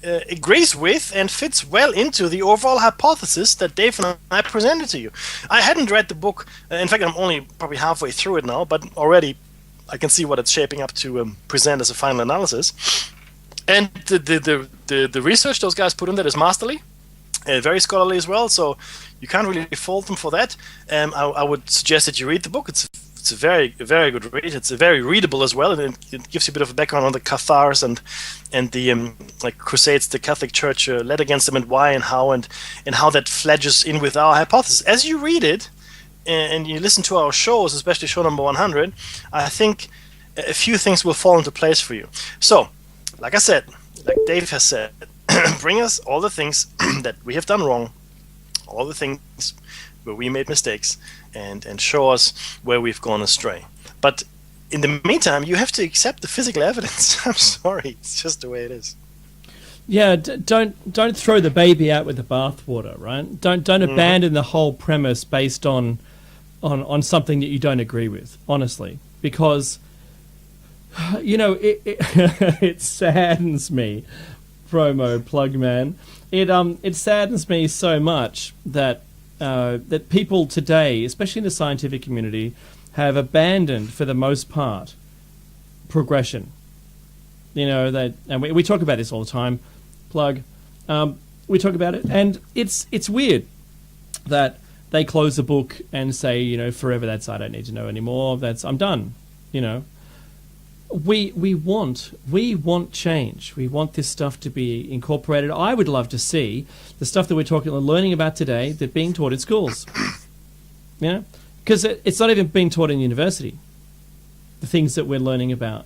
agrees with and fits well into the overall hypothesis that Dave and I presented to you. I hadn't read the book. In fact, I'm only probably halfway through it now, but already I can see what it's shaping up to present as a final analysis. And the research those guys put in there is masterly, very scholarly as well, so you can't really fault them for that. I would suggest that you read the book. It's a very good read. It's very readable as well, and it gives you a bit of a background on the Cathars and the crusades the Catholic Church led against them, and why and how that fledges in with our hypothesis. As you read it and you listen to our shows, especially show number 100, I think a few things will fall into place for you. So, like I said, like Dave has said, bring us all the things that we have done wrong, all the things where we made mistakes, and show us where we've gone astray. But in the meantime, you have to accept the physical evidence. I'm sorry, it's just the way it is. Yeah, don't throw the baby out with the bathwater, right? Don't abandon the whole premise based on something that you don't agree with, honestly, because it saddens me, promo plug man. It saddens me so much that people today, especially in the scientific community, have abandoned, for the most part, progression. And we talk about this all the time. Plug. We talk about it, and it's weird that they close the book and say, forever. I don't need to know anymore. I'm done. we want change. We want this stuff to be incorporated. I would love to see the stuff that we're learning about today that being taught in schools. You know, because it's not even being taught in university. The things that we're learning about.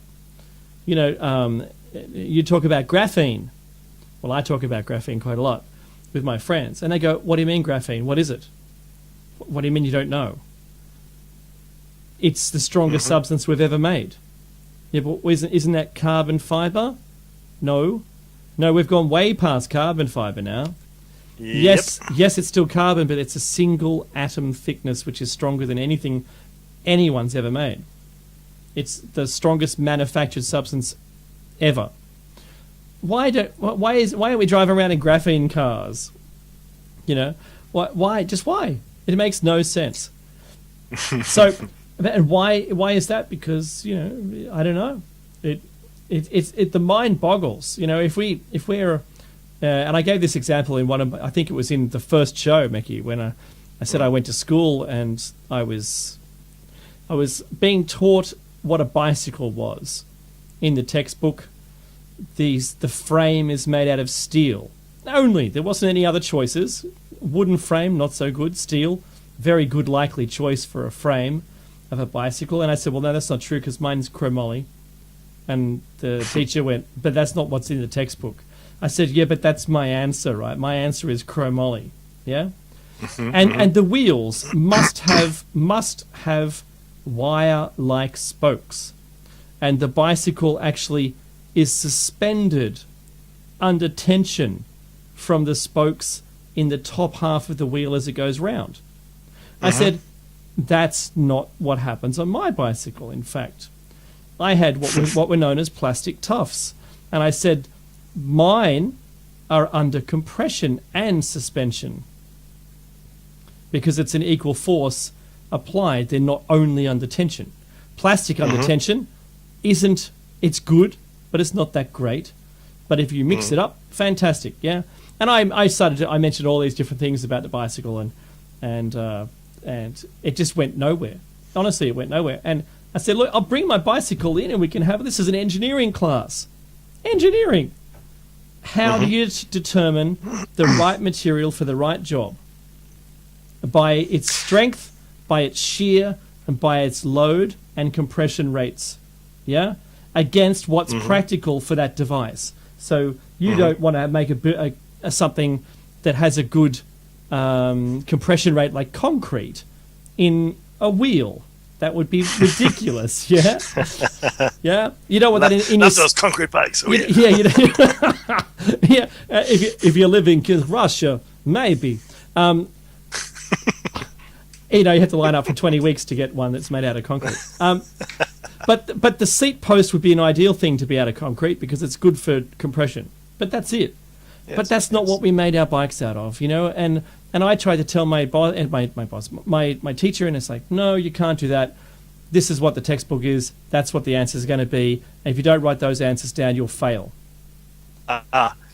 You know, you talk about graphene. Well, I talk about graphene quite a lot with my friends, and they go, "What do you mean graphene? What is it? What do you mean you don't know?" It's the strongest substance we've ever made. Yeah, but isn't that carbon fiber? No, we've gone way past carbon fiber now. Yep. Yes, it's still carbon, but it's a single atom thickness, which is stronger than anything anyone's ever made. It's the strongest manufactured substance ever. Why aren't we driving around in graphene cars? You know, why? Just why? It makes no sense. So. And why is that? Because, you know, I don't know. It the mind boggles. You know, if we're and I gave this example in I think it was in the first show, Mickey, when I said I went to school and I was being taught what a bicycle was in the textbook. The frame is made out of steel. Only there wasn't any other choices. Wooden frame, not so good. Steel, very good likely choice for a frame of a bicycle. And I said, well, no, that's not true because mine's chromoly. And the teacher went, but that's not what's in the textbook. I said, yeah, but that's my answer, right? My answer is chromoly. Yeah. And the wheels must have wire-like spokes, and the bicycle actually is suspended under tension from the spokes in the top half of the wheel as it goes round. I said, that's not what happens on my bicycle. In fact, I had what were known as plastic tufts, and I said, mine are under compression and suspension because it's an equal force applied. They're not only under tension. Plastic under tension it's good, but it's not that great. But if you mix it up, fantastic, yeah. And I mentioned all these different things about the bicycle, and it just went nowhere. Honestly, it went nowhere. And I said, look, I'll bring my bicycle in and we can have this is an engineering class. Engineering. How do you determine the right material for the right job? By its strength, by its shear, and by its load and compression rates. Yeah? Against what's practical for that device. So you don't want to make a something that has a good compression rate like concrete in a wheel. That would be ridiculous. Yeah, yeah. You don't want that in your those concrete bikes. Oh, yeah. You know, yeah. If you're living in Russia, maybe. You have to line up for 20 weeks to get one that's made out of concrete. But the seat post would be an ideal thing to be out of concrete because it's good for compression. But that's it. Yes, but that's not what we made our bikes out of, you know. And I tried to tell my boss and my teacher, and it's like, no, you can't do that. This is what the textbook is. That's what the answer is going to be. And if you don't write those answers down, you'll fail.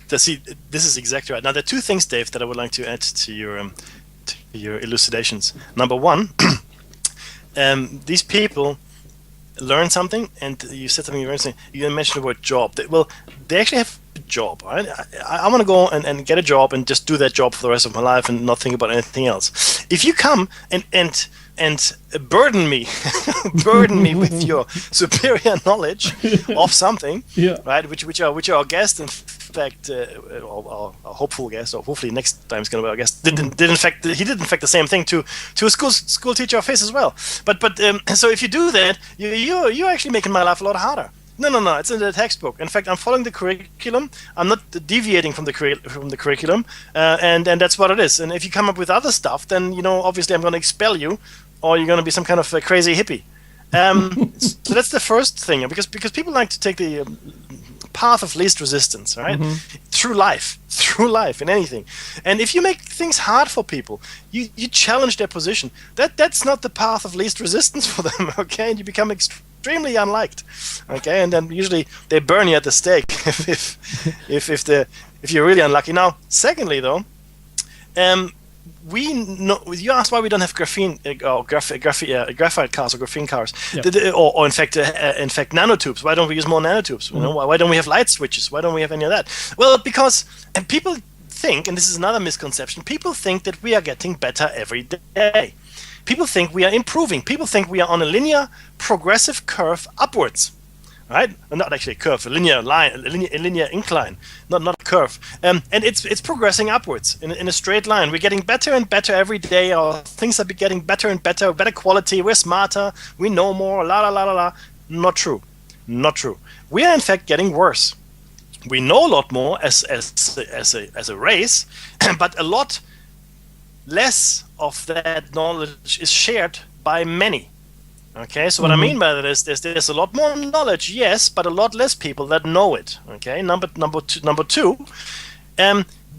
See, this is exactly right. Now, there are two things, Dave, that I would like to add to your elucidations. Number one, these people learn something, and you said something. You mentioned the word job. They actually have a job. Right? I want to go and get a job and just do that job for the rest of my life and not think about anything else. If you come and burden me with your superior knowledge of something, right? Which our guest, in fact, our hopeful guest, or hopefully next time is going to be our guest, he did in fact the same thing to a school teacher of his as well. But so if you do that, you're actually making my life a lot harder. No, it's in the textbook. In fact, I'm following the curriculum. I'm not deviating from the curriculum, and that's what it is. And if you come up with other stuff, then obviously I'm going to expel you, or you're going to be some kind of a crazy hippie. So that's the first thing, because people like to take the path of least resistance, right? Through life in anything. And if you make things hard for people, you challenge their position. That's not the path of least resistance for them, okay? And you become extremely unliked, okay? And then usually they burn you at the stake if you're really unlucky. Now, secondly, though, we know. You asked why we don't have graphene or graphite cars or graphene cars, Yep. or in fact nanotubes. Why don't we use more nanotubes? You know, why don't we have light switches? Why don't we have any of that? Well, because people think, and this is another misconception. People think that we are getting better every day. People think we are improving. People think we are on a linear, progressive curve upwards. Right? Not actually a curve, a linear line, a linear incline, not a curve. And it's progressing upwards in a straight line. We're getting better and better every day. Our things are getting better and better quality. We're smarter. We know more. La la la la la. Not true. Not true. We are in fact getting worse. We know a lot more as a race, but a lot less of that knowledge is shared by many. Okay, so what I mean by that is there's a lot more knowledge, yes, but a lot less people that know it. Okay, number two,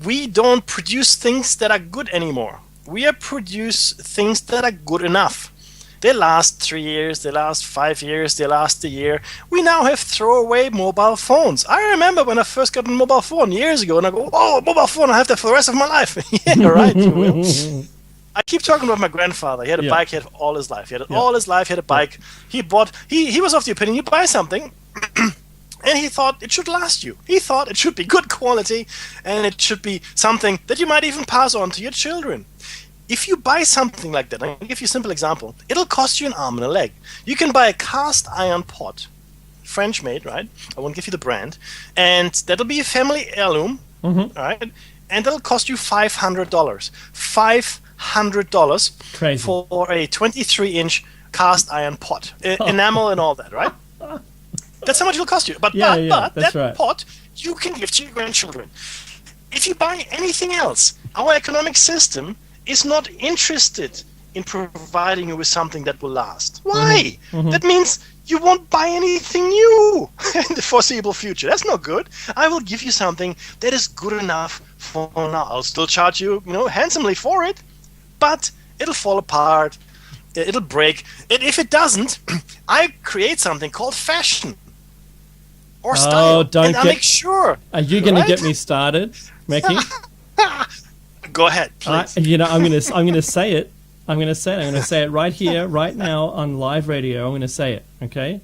we don't produce things that are good anymore. We produce things that are good enough. They last 3 years, they last 5 years, they last a year. We now have throwaway mobile phones. I remember when I first got a mobile phone years ago, and I go, "Oh, mobile phone! I have that for the rest of my life." Yeah, right. You will. I keep talking about my grandfather. He had a bike. He had all his life. He had all his life. He had a bike. He bought. He was of the opinion you buy something, and he thought it should last you. He thought it should be good quality, and it should be something that you might even pass on to your children. If you buy something like that, I'll give you a simple example. It'll cost you an arm and a leg. You can buy a cast iron pot, French made, right? I won't give you the brand, and that'll be a family heirloom, all right? And that'll cost you $500. $500 Crazy. for a 23-inch cast iron pot, enamel and all that, right? That's how much it'll cost you. But that's that right. pot you can give to your grandchildren. If you buy anything else, our economic system is not interested in providing you with something that will last. Why? That means you won't buy anything new in the foreseeable future. That's not good. I will give you something that is good enough for now. I'll still charge you, handsomely for it, but it'll fall apart. It'll break. And if it doesn't, I create something called fashion or style. I'll make sure. Are you going to get me started, Mekki? Go ahead, please. I'm going to say it. I'm going to say it right here, right now on live radio. I'm going to say it, okay?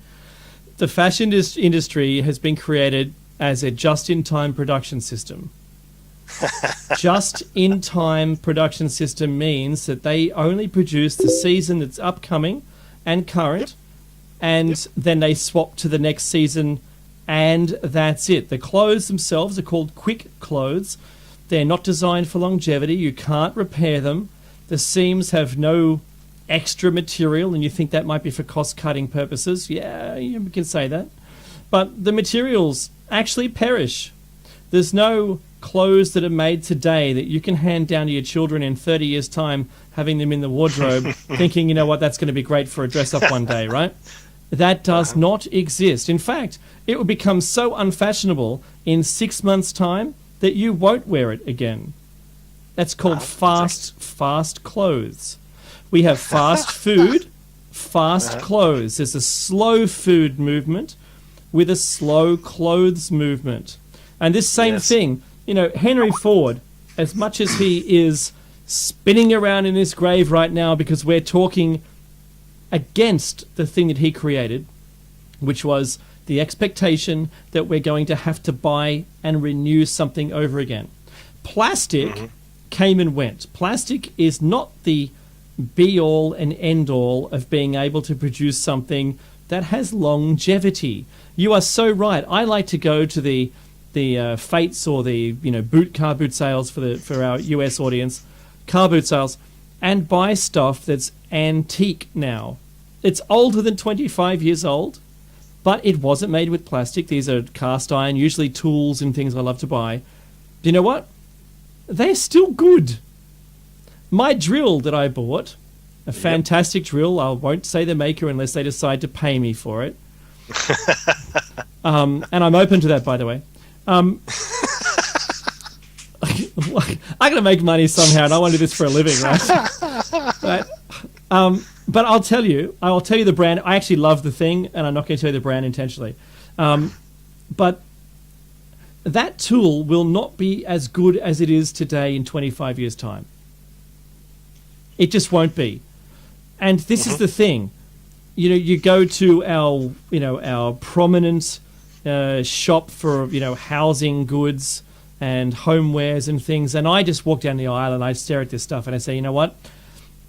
The fashion industry has been created as a just-in-time production system. Just-in-time production system means that they only produce the season that's upcoming and current, and then they swap to the next season, and that's it. The clothes themselves are called quick clothes. They're not designed for longevity. You can't repair them. The seams have no extra material, and you think that might be for cost-cutting purposes. Yeah, you can say that. But the materials actually perish. There's no clothes that are made today that you can hand down to your children in 30 years' time, having them in the wardrobe, thinking, that's going to be great for a dress-up one day, right? That does not exist. In fact, it will become so unfashionable in 6 months' time that you won't wear it again. That's called fast clothes. We have fast food, fast clothes. There's a slow food movement with a slow clothes movement. And this same thing, Henry Ford, as much as he is spinning around in his grave right now because we're talking against the thing that he created, which was the expectation that we're going to have to buy and renew something over again. Plastic came and went. Plastic is not the be-all and end-all of being able to produce something that has longevity. You are so right. I like to go to the Fates or the car boot sales for our US audience, car boot sales, and buy stuff that's antique now. It's older than 25 years old, but it wasn't made with plastic. These are cast iron, usually tools and things I love to buy. Do you know what? They're still good. My drill that I bought, a fantastic drill, I won't say the maker unless they decide to pay me for it. And I'm open to that, by the way. I'm going to make money somehow, and I want to do this for a living, right? Right? But I will tell you the brand. I actually love the thing, and I'm not going to tell you the brand intentionally. But that tool will not be as good as it is today in 25 years' time. It just won't be. And this is the thing. You know, you go to our prominent shop for, housing goods and homewares and things, and I just walk down the aisle and I stare at this stuff and I say, you know what?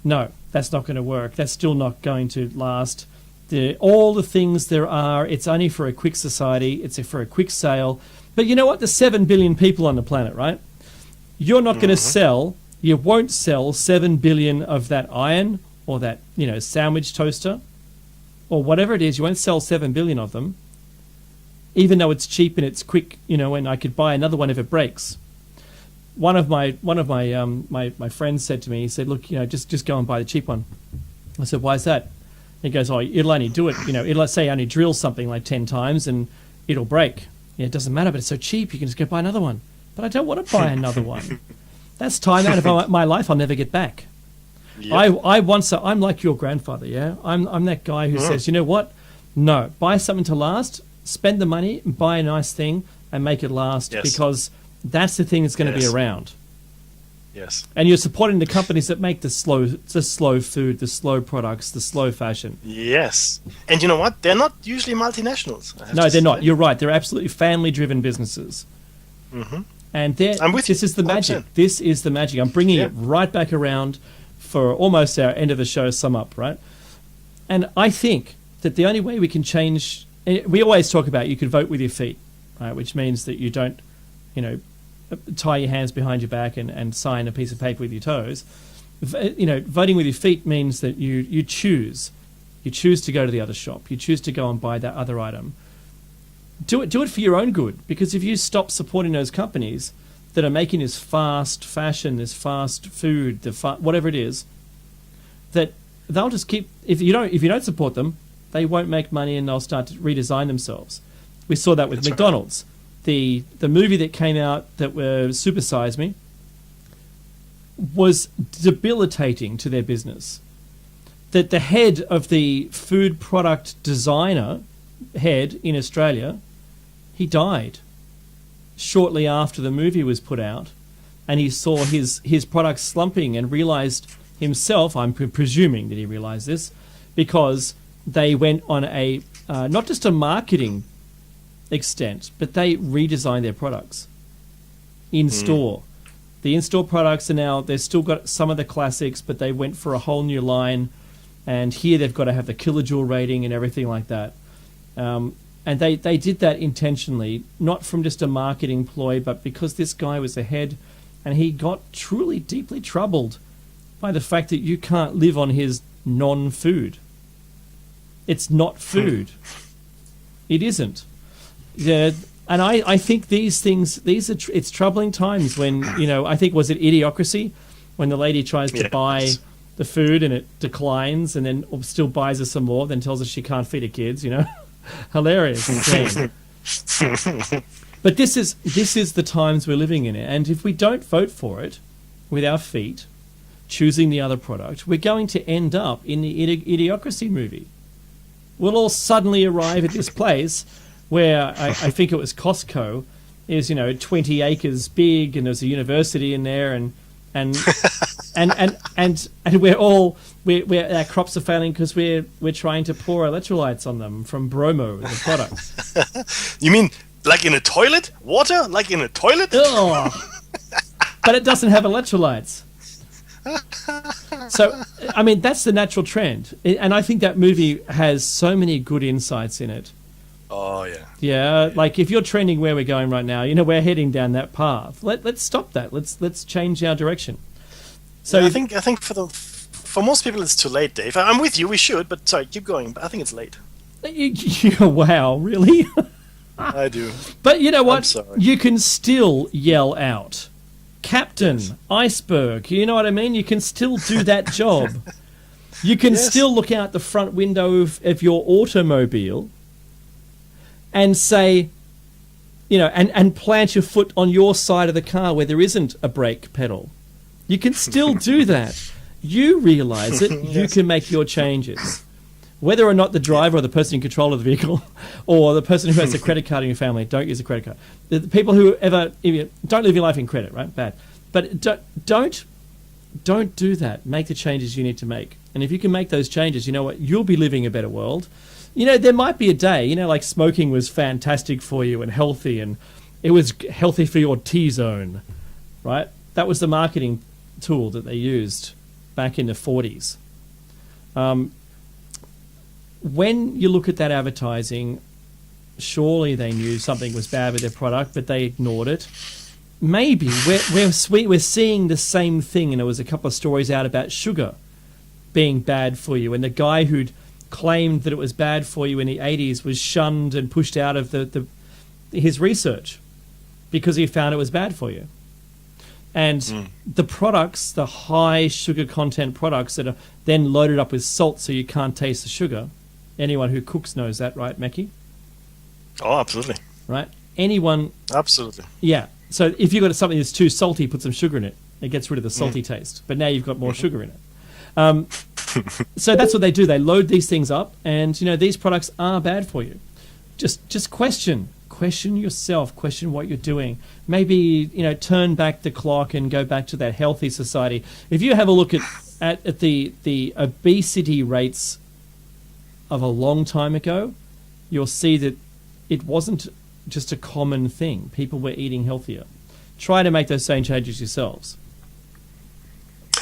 No, that's not going to work. That's still not going to last. All the things there are, it's only for a quick society. It's for a quick sale. But you know what? There's 7 billion people on the planet, right? You're not going to you won't sell 7 billion of that iron or that, sandwich toaster or whatever it is. You won't sell 7 billion of them, even though it's cheap and it's quick, and I could buy another one if it breaks. One of my friends said to me, he said, look, just go and buy the cheap one. I said, why is that? He goes, oh, it'll only do it, it'll say only drill something like 10 times and it'll break. Yeah, it doesn't matter, but it's so cheap, you can just go buy another one. But I don't want to buy another one. That's time out of my life I'll never get back. Yep. I'm like your grandfather, yeah? I'm that guy who says, you know what? No, buy something to last, spend the money, buy a nice thing and make it last because that's the thing that's going to be around. Yes. And you're supporting the companies that make the slow food, the slow products, the slow fashion. Yes. And you know what? They're not usually multinationals. No, they're not. You're right. They're absolutely family-driven businesses. Mm-hmm. And this is the magic. 100%. This is the magic. I'm bringing it right back around for almost our end of the show sum up, right? And I think that the only way we can change... We always talk about you can vote with your feet, right? Which means that you don't, tie your hands behind your back and sign a piece of paper with your toes. Voting with your feet means that you choose. You choose to go to the other shop. You choose to go and buy that other item. Do it for your own good, because if you stop supporting those companies that are making this fast fashion, this fast food, whatever it is, that they'll just keep. If you don't support them, they won't make money and they'll start to redesign themselves. We saw that with McDonald's. Right. The movie that came out that was Super Size Me was debilitating to their business. That the head of the food product designer head in Australia, he died shortly after the movie was put out, and he saw his products slumping and realized himself, I'm presuming that he realized this, because they went on a not just a marketing extent, but they redesigned their products in store. The in-store products are now, they've still got some of the classics, but they went for a whole new line, and here they've got to have the kilojoule rating and everything like that. And they did that intentionally, not from just a marketing ploy, but because this guy was ahead, and he got truly deeply troubled by the fact that you can't live on his non-food. It's not food. It isn't. Yeah, and I think these things, it's troubling times when, I think, was it Idiocracy? When the lady tries to buy the food and it declines and then still buys her some more, then tells her she can't feed her kids, Hilarious. Insane. But this is the times we're living in, and if we don't vote for it with our feet, choosing the other product, we're going to end up in the Idiocracy movie. We'll all suddenly arrive at this place where I think it was Costco is 20 acres big, and there's a university in there, and we're our crops are failing because we're trying to pour electrolytes on them from Bromo, the product. You mean like in a toilet? Water? Like in a toilet? Oh, but it doesn't have electrolytes. So, I mean, that's the natural trend. And I think that movie has so many good insights in it. Oh, yeah. Yeah, like if you're trending where we're going right now, we're heading down that path. Let's stop that. Let's change our direction. So yeah, I think for most people it's too late, Dave. I'm with you. We should, but sorry, keep going. But I think it's late. Wow, really? I do. But you know what? I'm sorry. You can still yell out, Captain, Iceberg. You know what I mean? You can still do that job. You can still look out the front window of your automobile and say, and plant your foot on your side of the car where there isn't a brake pedal. You can still do that. You realize it. You can make your changes. Whether or not the driver or the person in control of the vehicle or the person who has a credit card in your family, don't use a credit card. The people who don't live your life in credit, right? Bad. But don't don't do that. Make the changes you need to make. And if you can make those changes, you know what? You'll be living a better world. You know, there might be a day, you know, like smoking was fantastic for you and healthy, and it was healthy for your T-zone, right? That was the marketing tool that they used back in the 40s. When you look at that advertising, surely they knew something was bad with their product, but they ignored it. Maybe we're seeing the same thing, and there was a couple of stories out about sugar being bad for you, and the guy who'd claimed that it was bad for you in the 80s was shunned and pushed out of his research because he found it was bad for you. And the products, the high sugar content products that are then loaded up with salt so you can't taste the sugar. Anyone who cooks knows that, right, Mackie? Oh, absolutely. Right? Anyone... Absolutely. Yeah. So if you've got something that's too salty, put some sugar in it. It gets rid of the salty taste. But now you've got more sugar in it. So that's what they do. They load these things up, and, you know, these products are bad for you. Just question yourself, question what you're doing. Maybe, you know, turn back the clock and go back to that healthy society. If you have a look at the obesity rates of a long time ago, you'll see that it wasn't just a common thing. People were eating healthier. Try to make those same changes yourselves.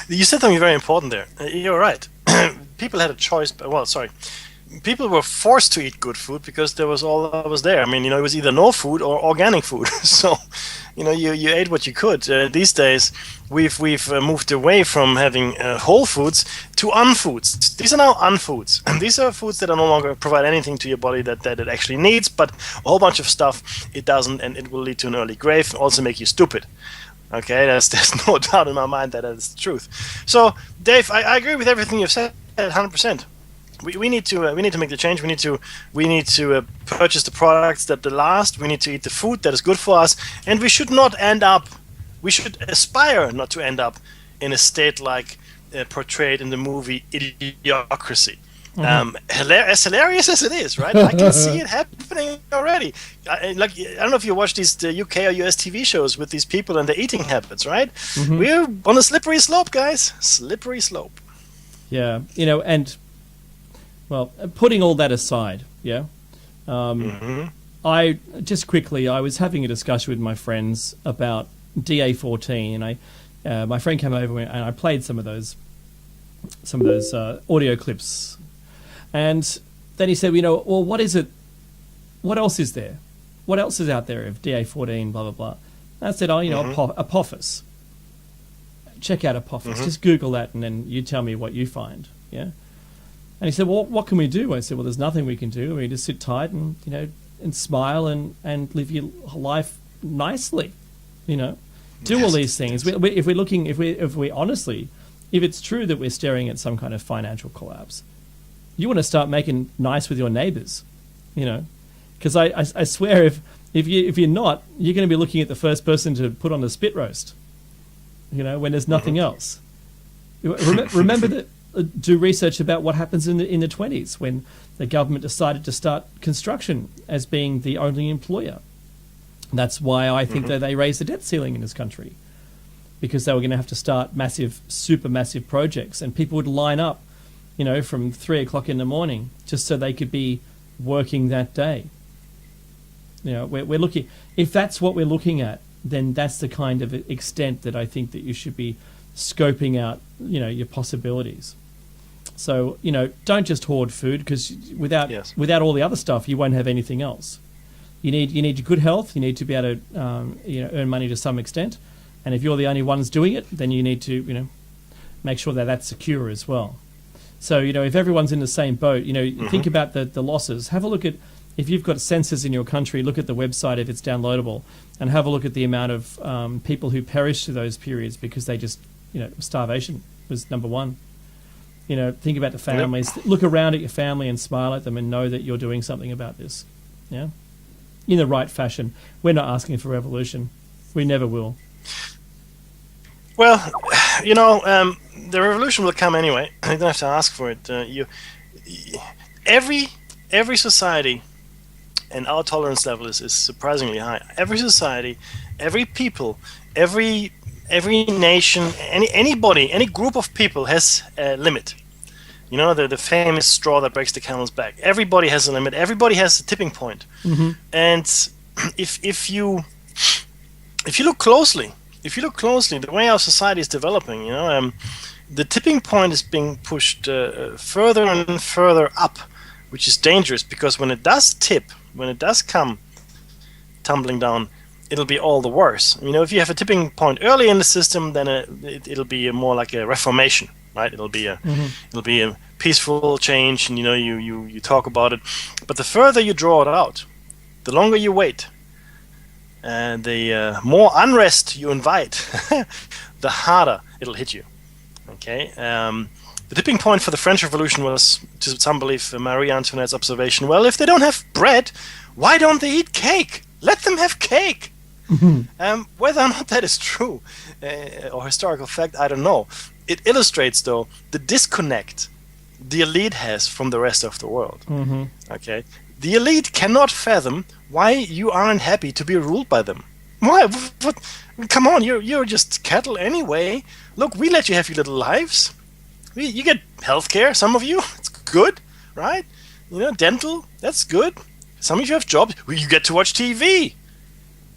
You said something very important there. You're right. People had a choice. People were forced to eat good food because there was all that was there. I mean, you know, it was either no food or organic food. So, you know, you ate what you could. These days, we've moved away from having whole foods to unfoods. These are now unfoods, and these are foods that are no longer provide anything to your body that it actually needs, but a whole bunch of stuff it doesn't, and it will lead to an early grave and also make you stupid. Okay, there's no doubt in my mind that is the truth. So, Dave, I agree with everything you've said 100%. We need to make the change. We need to purchase the products that last. We need to eat the food that is good for us, and we should not end up. We should aspire not to end up in a state like portrayed in the movie Idiocracy. As hilarious as it is, right? I can see it happening already. I don't know if you watch these UK or US TV shows with these people and their eating habits, right? We're on a slippery slope, guys. Slippery slope. Yeah, you know, and well, putting all that aside, yeah. I was having a discussion with my friends about DA14, and my friend came over and I played some of those audio clips. And then he said, you know, well, what is it? What else is there? What else is out there of DA14, blah, blah, blah? And I said, oh, you know, Apophis. Check out Apophis. Just Google that, and then you tell me what you find, yeah? And he said, well, what can we do? I said, well, there's nothing we can do. We just sit tight and, you know, and smile and live your life nicely, you know? Do all these things. If it's true that we're staring at some kind of financial collapse, you want to start making nice with your neighbors, you know, because I swear if you're not, you're going to be looking at the first person to put on the spit roast, you know, when there's nothing else. Remember that. Do research about what happens in the 20s when the government decided to start construction as being the only employer. That's why I think that they raised the debt ceiling in this country, because they were going to have to start supermassive projects, and people would line up, you know, from 3 o'clock in the morning just so they could be working that day. You know, we're looking. If that's what we're looking at, then that's the kind of extent that I think that you should be scoping out, you know, your possibilities. So, you know, don't just hoard food, because without all the other stuff, you won't have anything else. You need good health. You need to be able to earn money to some extent, and if you're the only ones doing it, then you need to, you know, make sure that that's secure as well. So, you know, if everyone's in the same boat, you know, think about the losses. Have a look at, if you've got census in your country, look at the website if it's downloadable, and have a look at the amount of people who perished through those periods because they just, you know, starvation was number one. You know, think about the families. Look around at your family and smile at them and know that you're doing something about this. Yeah, in the right fashion. We're not asking for revolution. We never will. Well, you know, the revolution will come anyway. You don't have to ask for it. Every society, and our tolerance level is surprisingly high. Every society, every people, every every nation, anybody, any group of people has a limit. You know, the famous straw that breaks the camel's back. Everybody has a limit. Everybody has a tipping point. And if you look closely, the way our society is developing, you know, the tipping point is being pushed further and further up, which is dangerous, because when it does tip, when it does come tumbling down, it'll be all the worse. You know, if you have a tipping point early in the system, then it'll be more like a reformation, right? It'll be a peaceful change, and you know, you talk about it. But the further you draw it out, the longer you wait, and the more unrest you invite, the harder it'll hit you. Okay. The tipping point for the French Revolution was, to some belief, Marie Antoinette's observation. Well, if they don't have bread, why don't they eat cake? Let them have cake. Whether or not that is true or historical fact, I don't know. It illustrates, though, the disconnect the elite has from the rest of the world. Okay, the elite cannot fathom why you aren't happy to be ruled by them. Why? What? Come on, you're just cattle anyway. Look, we let you have your little lives. You get healthcare. Some of you, it's good, right? You know, dental, that's good. Some of you have jobs. You get to watch TV,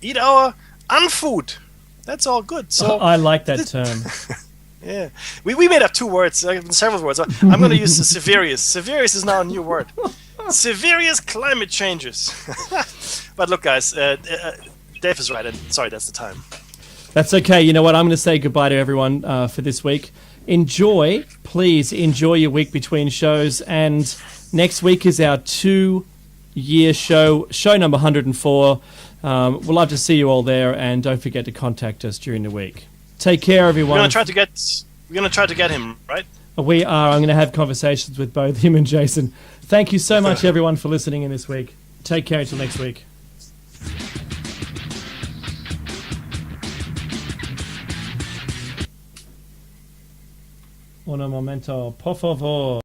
eat our unfood. That's all good. So I like that term. Yeah, we made up two words, several words. I'm going to use severious. Severious is now a new word. Severious climate changes. But look, guys, Dave is right. And sorry, that's the time. That's okay. You know what? I'm going to say goodbye to everyone for this week. Please enjoy your week between shows. And next week is our 2-year show number 104. We'll love to see you all there, and don't forget to contact us during the week. Take care, everyone. We're gonna try to get him, right? We are. I'm going to have conversations with both him and Jason. Thank you so much, everyone, for listening in this week. Take care until next week. Un momento, por favor.